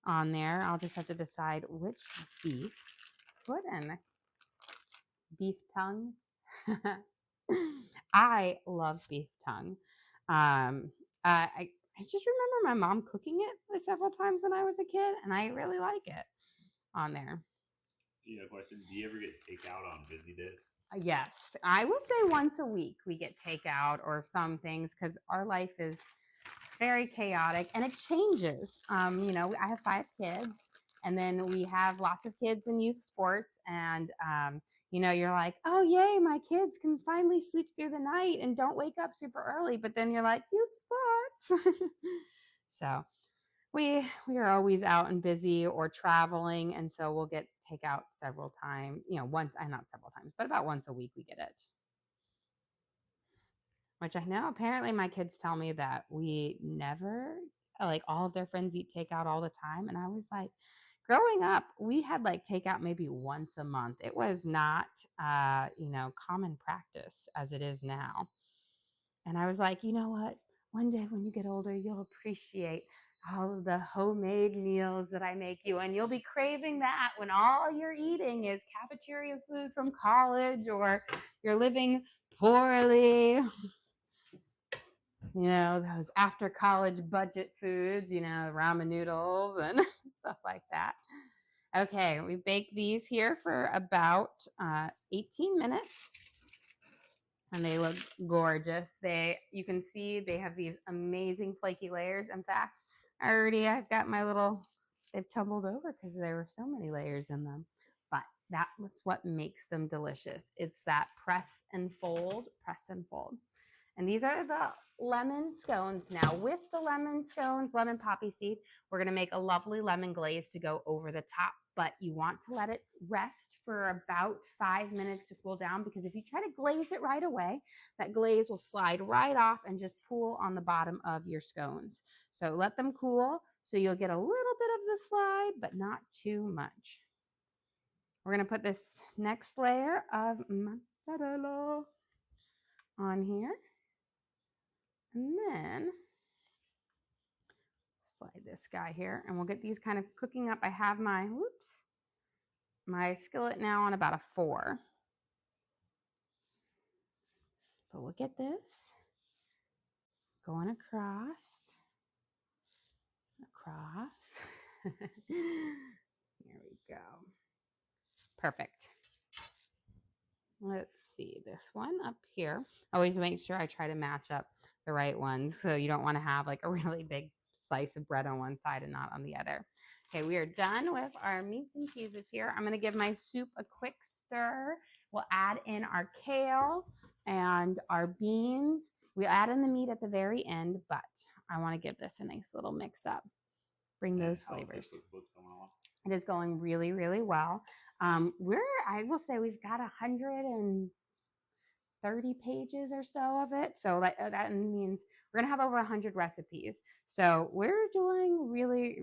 on there. I'll just have to decide which beef to put in. Beef tongue. I love beef tongue. I just remember my mom cooking it several times when I was a kid, and I really like it on there. Question. Do you ever get takeout on busy days? Yes. I would say once a week we get takeout or some things because our life is very chaotic and it changes. I have 5 kids, and then we have lots of kids in youth sports, and you're like, oh yay, my kids can finally sleep through the night and don't wake up super early. But then you're like, youth sports. So we are always out and busy or traveling, and so we'll get takeout several times. Not several times, but about once a week we get it. Which I know apparently my kids tell me that we never, like, all of their friends eat takeout all the time. And I was like, growing up, we had like takeout maybe once a month. It was not, common practice as it is now. And I was like, you know what? One day when you get older, you'll appreciate all of the homemade meals that I make you. And you'll be craving that when all you're eating is cafeteria food from college, or you're living poorly. Those after college budget foods, ramen noodles and stuff like that. Okay, we bake these here for about 18 minutes. And they look gorgeous. You can see they have these amazing flaky layers. In fact, I've got they've tumbled over because there were so many layers in them. But that's what makes them delicious. It's that press and fold. And these are the lemon scones. Now, with the lemon scones, lemon poppy seed, we're going to make a lovely lemon glaze to go over the top. But you want to let it rest for about 5 minutes to cool down, because if you try to glaze it right away, that glaze will slide right off and just pool on the bottom of your scones. So let them cool so you'll get a little bit of the slide, but not too much. We're going to put this next layer of mozzarella on here. And then slide this guy here, and we'll get these kind of cooking up. I have my skillet now on about a 4. But we'll get this going across. There we go. Perfect. Let's see this one up here. Always make sure I try to match up the right ones. So you don't want to have like a really big slice of bread on one side and not on the other. Okay, we are done with our meats and cheeses here. I'm going to give my soup a quick stir. We'll add in our kale and our beans. We add in the meat at the very end, but I want to give this a nice little mix up. Bring those flavors. It is going really, really well. I will say we've got 130 pages or so of it. So that means we're going to have over 100 recipes. So it's going really,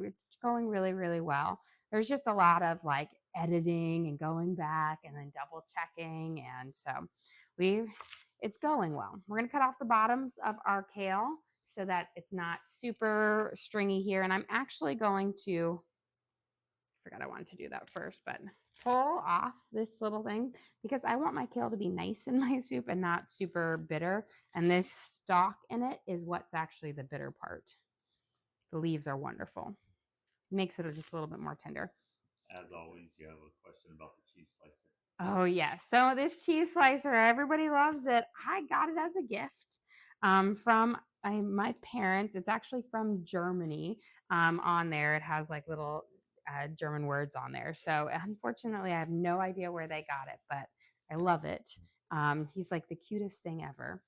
really well. There's just a lot of like editing and going back and then double checking. And so it's going well. We're going to cut off the bottoms of our kale so that it's not super stringy here. And I'm actually going to, I forgot I wanted to do that first, but pull off this little thing because I want my kale to be nice in my soup and not super bitter. And this stalk in it is what's actually the bitter part. The leaves are wonderful. Makes it just a little bit more tender. As always, you have a question about the cheese slicer. Oh, yes. So this cheese slicer, everybody loves it. I got it as a gift from my parents. It's actually from Germany. On there, it has like little German words on there. So unfortunately, I have no idea where they got it, but I love it. He's like the cutest thing ever.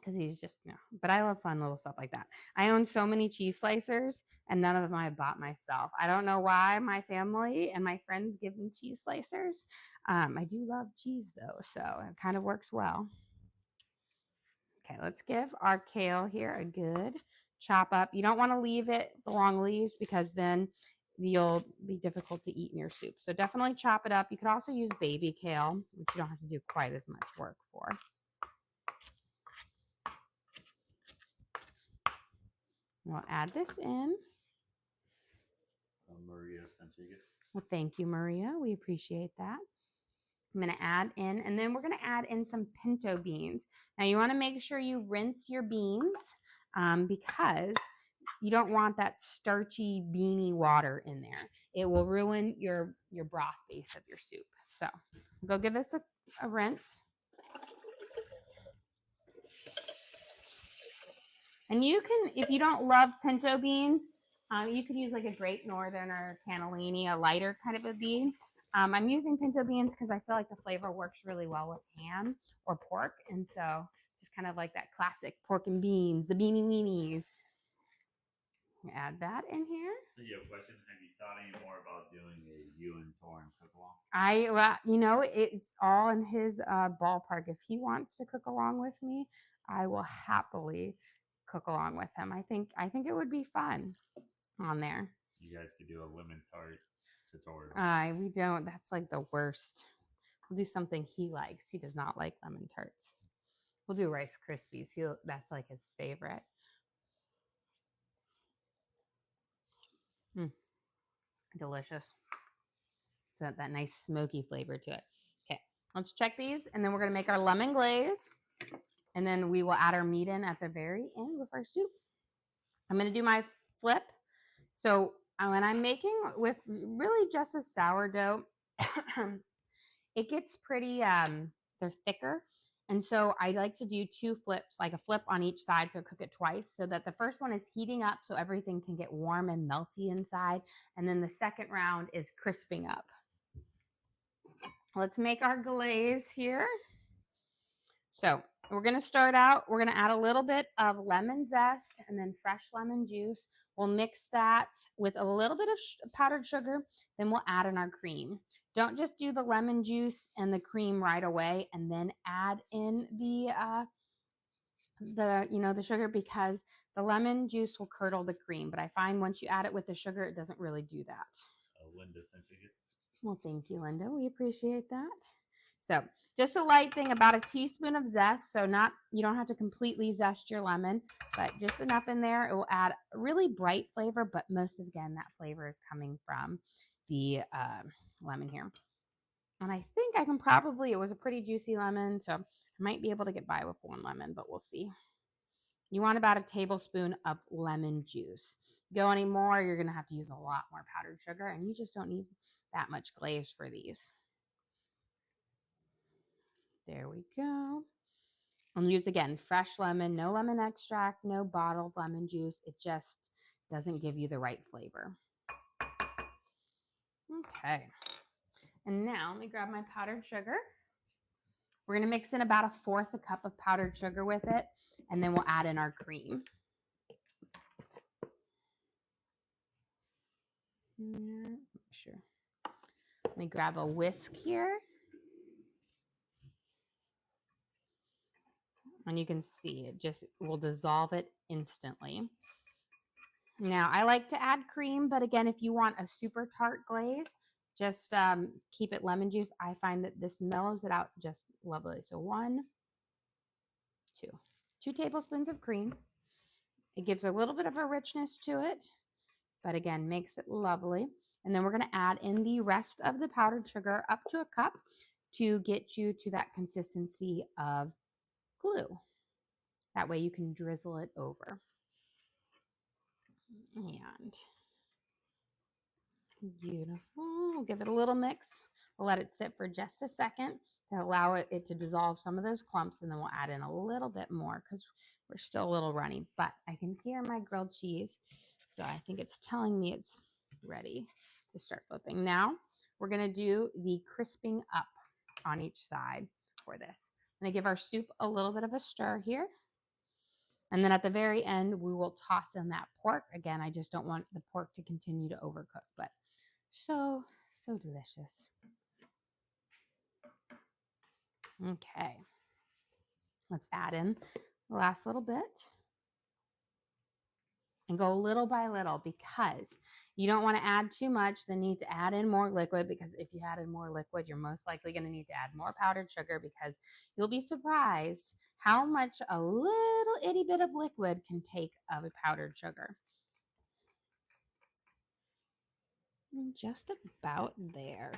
Because he's just, but I love fun little stuff like that. I own so many cheese slicers and none of them I bought myself. I don't know why my family and my friends give me cheese slicers. I do love cheese though, so it kind of works well. Okay, let's give our kale here a good chop up. You don't want to leave it the long leaves because then you'll be difficult to eat in your soup. So definitely chop it up. You could also use baby kale, which you don't have to do quite as much work for. We'll add this in. Maria sent you. Well, thank you, Maria. We appreciate that. I'm going to add in, and then we're going to add in some pinto beans. Now, you want to make sure you rinse your beans because you don't want that starchy, beany water in there. It will ruin your broth base of your soup. So go give this a rinse. And you can, if you don't love pinto beans, you could use like a Great Northern or cannellini, a lighter kind of a bean. I'm using pinto beans because I feel like the flavor works really well with ham or pork. And so just kind of like that classic pork and beans, the beanie weenies. Add that in here. So you have a question? Have you thought any more about doing a you and Torrin cook along? It's all in his ballpark. If he wants to cook along with me, I will happily cook along with him. I think it would be fun on there. You guys could do a lemon tart tutorial. We don't. That's like the worst. We'll do something he likes. He does not like lemon tarts. We'll do Rice Krispies. That's like his favorite. Delicious. So that nice smoky flavor to it. Okay, let's check these, and then we're gonna make our lemon glaze. And then we will add our meat in at the very end with our soup. I'm going to do my flip. So when I'm making with really just a sourdough, it gets pretty, they're thicker. And so I like to do 2 flips, like a flip on each side, so cook it twice so that the first one is heating up so everything can get warm and melty inside. And then the second round is crisping up. Let's make our glaze here. So we're going to start out, we're going to add a little bit of lemon zest and then fresh lemon juice. We'll mix that with a little bit of powdered sugar. Then we'll add in our cream. Don't just do the lemon juice and the cream right away and then add in the sugar because the lemon juice will curdle the cream. But I find once you add it with the sugar, it doesn't really do that. Linda sent you. Well, thank you, Linda. We appreciate that. So just a light thing, about a teaspoon of zest. So you don't have to completely zest your lemon, but just enough in there. It will add a really bright flavor, but most of, again, that flavor is coming from the lemon here. And I think I can probably, it was a pretty juicy lemon, so I might be able to get by with 1 lemon, but we'll see. You want about a tablespoon of lemon juice. go anymore, you're going to have to use a lot more powdered sugar, and you just don't need that much glaze for these. There we go. And use, again, fresh lemon, no lemon extract, no bottled lemon juice. It just doesn't give you the right flavor. Okay. And now let me grab my powdered sugar. We're going to mix in about 1/4 cup of powdered sugar with it, and then we'll add in our cream. Sure. Let me grab a whisk here. And you can see it just will dissolve it instantly. Now, I like to add cream, but again, if you want a super tart glaze, just keep it lemon juice. I find that this mellows it out just lovely. So 1, 2 tablespoons of cream. It gives a little bit of a richness to it, but again, makes it lovely. And then we're going to add in the rest of the powdered sugar up to 1 cup to get you to that consistency of glue. That way you can drizzle it over. And beautiful. We'll give it a little mix. We'll let it sit for just a second to allow it to dissolve some of those clumps, and then we'll add in a little bit more because we're still a little runny. But I can hear my grilled cheese, so I think it's telling me it's ready to start flipping. Now we're going to do the crisping up on each side for this. I'm going to give our soup a little bit of a stir here. And then at the very end, we will toss in that pork. Again, I just don't want the pork to continue to overcook, but so delicious. Okay. Let's add in the last little bit and go little by little, because you don't want to add too much, then need to add in more liquid, because if you add in more liquid, you're most likely going to need to add more powdered sugar, because you'll be surprised how much a little itty bit of liquid can take of a powdered sugar. Just about there.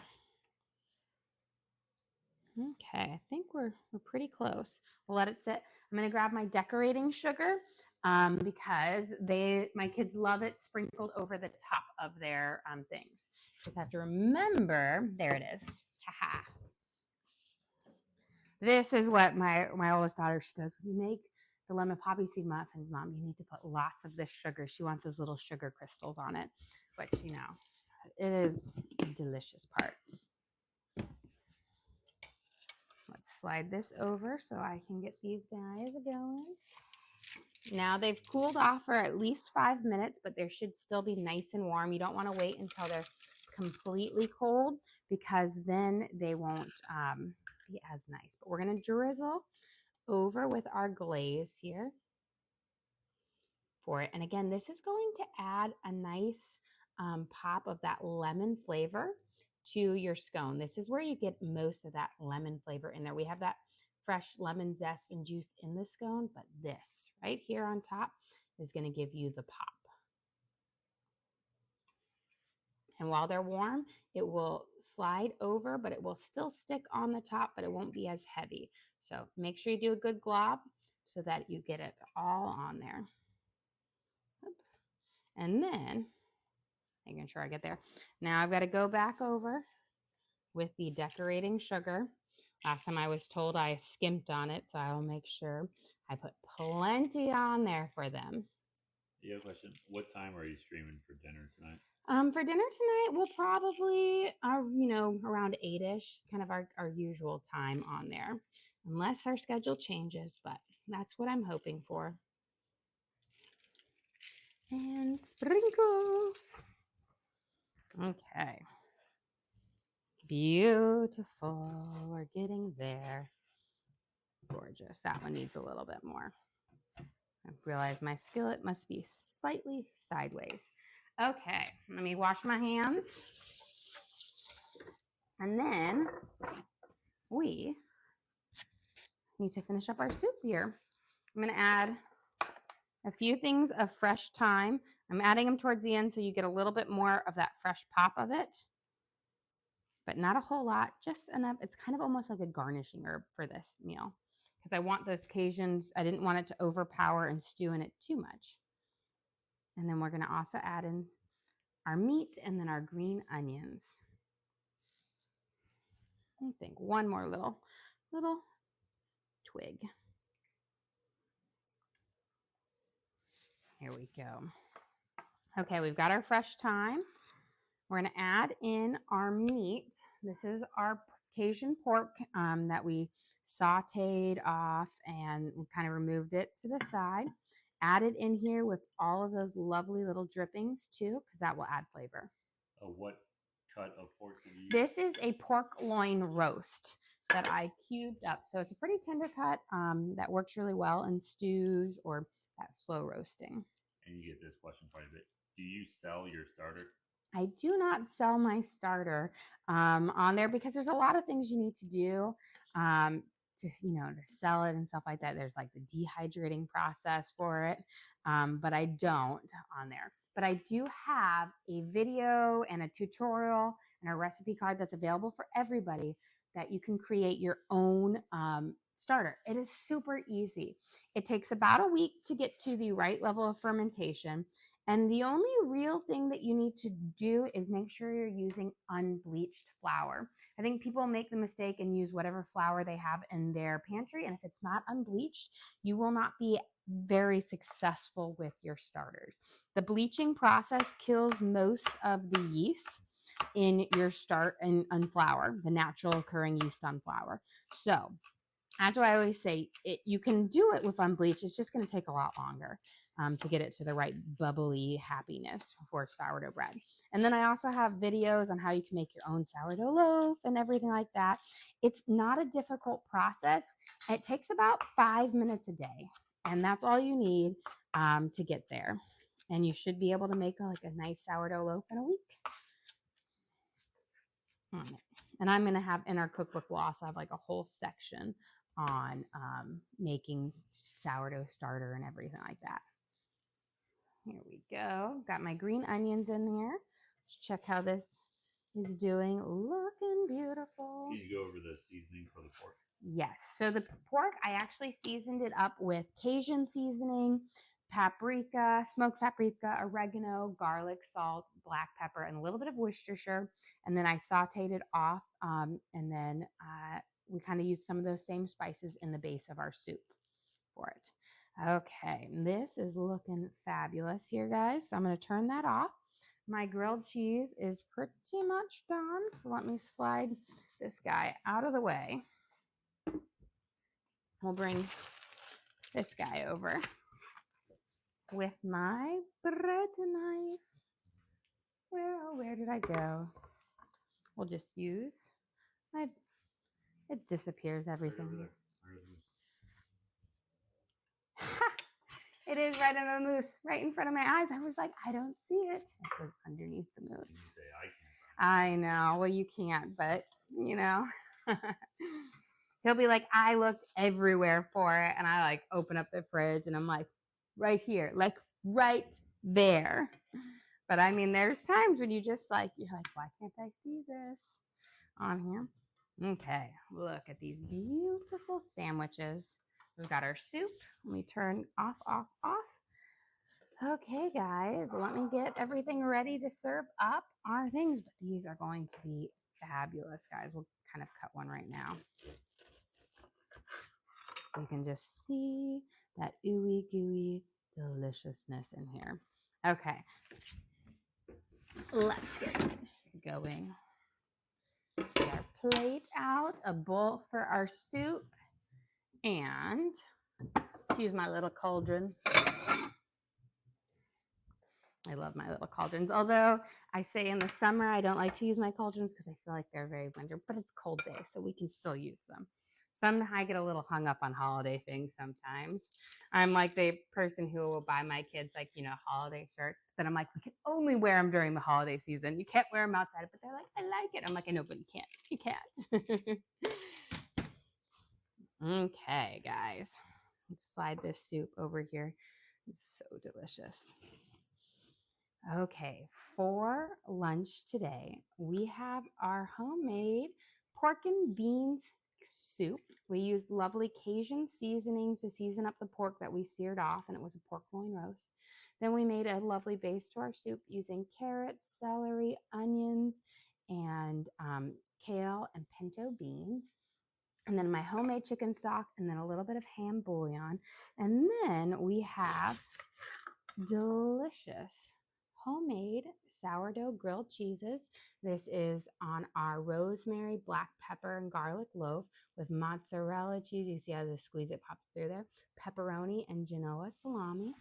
Okay, I think we're pretty close. We'll let it sit. I'm going to grab my decorating sugar because my kids love it sprinkled over the top of their things. Just have to remember, there it is. Haha. This is what my oldest daughter, she goes, when you make the lemon poppy seed muffins, Mom, you need to put lots of this sugar. She wants those little sugar crystals on it, which, you know, it is a delicious part. Let's slide this over so I can get these guys going. Now they've cooled off for at least 5 minutes, but they should still be nice and warm. You don't want to wait until they're completely cold, because then they won't be as nice. But we're going to drizzle over with our glaze here for it. And again, this is going to add a nice pop of that lemon flavor to your scone. This is where you get most of that lemon flavor in there. We have that fresh lemon zest and juice in the scone, but this right here on top is going to give you the pop. And while they're warm, it will slide over, but it will still stick on the top, but it won't be as heavy. So make sure you do a good glob so that you get it all on there. And then, making sure I get there. Now I've got to go back over with the decorating sugar. Last time I was told I skimped on it, so I will make sure I put plenty on there for them. You have a question. What time are you streaming for dinner tonight? For dinner tonight, we'll probably, around 8-ish, kind of our usual time on there, unless our schedule changes, but that's what I'm hoping for. And sprinkles. Okay. Beautiful. We're getting there. Gorgeous. That one needs a little bit more. I realize my skillet must be slightly sideways. Okay, let me wash my hands. And then we need to finish up our soup here. I'm going to add a few things of fresh thyme. I'm adding them towards the end so you get a little bit more of that fresh pop of it, but not a whole lot, just enough. It's kind of almost like a garnishing herb for this meal, because I want those Cajuns, I didn't want it to overpower and stew in it too much. And then we're going to also add in our meat and then our green onions. I think one more little twig. Here we go. Okay, we've got our fresh thyme. We're going to add in our meat. This is our Cajun pork that we sauteed off and we kind of removed it to the side. Add it in here with all of those lovely little drippings too, because that will add flavor. What cut of pork did you use? This is a pork loin roast that I cubed up. So it's a pretty tender cut that works really well in stews or that slow roasting. And you get this question quite a bit. Do you sell your starter? I do not sell my starter on there because there's a lot of things you need to do to sell it and stuff like that. There's like the dehydrating process for it, but I don't on there. But I do have a video and a tutorial and a recipe card that's available for everybody that you can create your own starter. It is super easy. It takes about a week to get to the right level of fermentation. And the only real thing that you need to do is make sure you're using unbleached flour. I think people make the mistake and use whatever flour they have in their pantry. And if it's not unbleached, you will not be very successful with your starters. The bleaching process kills most of the yeast in your on flour, the natural occurring yeast on flour. So that's why I always say you can do it with unbleached. It's just going to take a lot longer to get it to the right bubbly happiness for sourdough bread. And then I also have videos on how you can make your own sourdough loaf and everything like that. It's not a difficult process. It takes about 5 minutes a day. And that's all you need to get there. And you should be able to make a nice sourdough loaf in a week. And I'm going to have in our cookbook, we'll also have like a whole section on making sourdough starter and everything like that. Here we go. Got my green onions in there. Let's check how this is doing. Looking beautiful. Can you go over the seasoning for the pork? Yes. So the pork, I actually seasoned it up with Cajun seasoning, paprika, smoked paprika, oregano, garlic, salt, black pepper, and a little bit of Worcestershire. And then I sauteed it off. And then we kind of used some of those same spices in the base of our soup for it. Okay, this is looking fabulous here, guys. So I'm going to turn that off. My grilled cheese is pretty much done. So let me slide this guy out of the way. We'll bring this guy over with my bread knife. Where did I go? We'll just use it disappears everything. It is right under the mousse, right in front of my eyes. I was like, I don't see it. It was underneath the mousse. I know. Well, you can't, but he'll be like, I looked everywhere for it. And I like open up the fridge and I'm like, right here, like right there. But I mean, there's times when you're like, why can't I see this on here? Okay, look at these beautiful sandwiches. We've got our soup. Let me turn off. Okay, guys, let me get everything ready to serve up our things. But these are going to be fabulous, guys. We'll kind of cut one right now. You can just see that ooey gooey deliciousness in here. Okay, let's get going. Get our plate out, a bowl for our soup, and to use my little cauldron. I love my little cauldrons. Although I say in the summer, I don't like to use my cauldrons because I feel like they're very winter, but it's cold day, so we can still use them. I get a little hung up on holiday things sometimes. I'm like the person who will buy my kids holiday shirts. Then I'm like, we can only wear them during the holiday season. You can't wear them outside. But they're like, I like it. I'm like, I know, but you can't. You can't. Okay, guys. Let's slide this soup over here. It's so delicious. Okay, for lunch today, we have our homemade pork and beans soup. We used lovely Cajun seasonings to season up the pork that we seared off, and it was a pork loin roast. Then we made a lovely base to our soup using carrots, celery, onions, and kale and pinto beans. And then my homemade chicken stock, and then a little bit of ham bouillon. And then we have delicious homemade sourdough grilled cheeses. This is on our rosemary, black pepper, and garlic loaf with mozzarella cheese. You see how the squeeze it pops through there, pepperoni, and Genoa salami.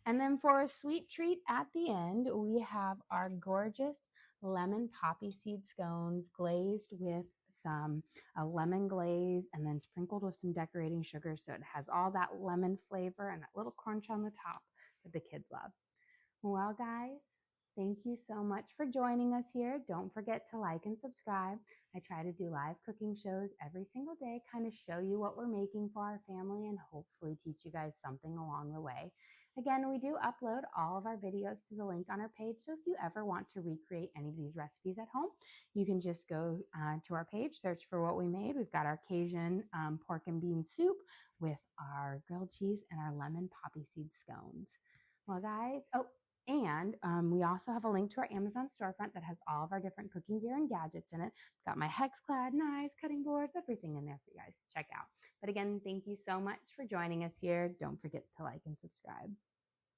And then for a sweet treat at the end, we have our gorgeous lemon poppy seed scones glazed with some lemon glaze and then sprinkled with some decorating sugar. So it has all that lemon flavor and that little crunch on the top that the kids love. Well, guys, thank you so much for joining us here. Don't forget to like and subscribe. I try to do live cooking shows every single day, kind of show you what we're making for our family and hopefully teach you guys something along the way. Again, we do upload all of our videos to the link on our page. So if you ever want to recreate any of these recipes at home, you can just go to our page, search for what we made. We've got our Cajun pork and bean soup with our grilled cheese and our lemon poppy seed scones. Well, guys, and we also have a link to our Amazon storefront that has all of our different cooking gear and gadgets in it. Got my hex-clad knives, cutting boards, everything in there for you guys to check out. But again, thank you so much for joining us here. Don't forget to like and subscribe.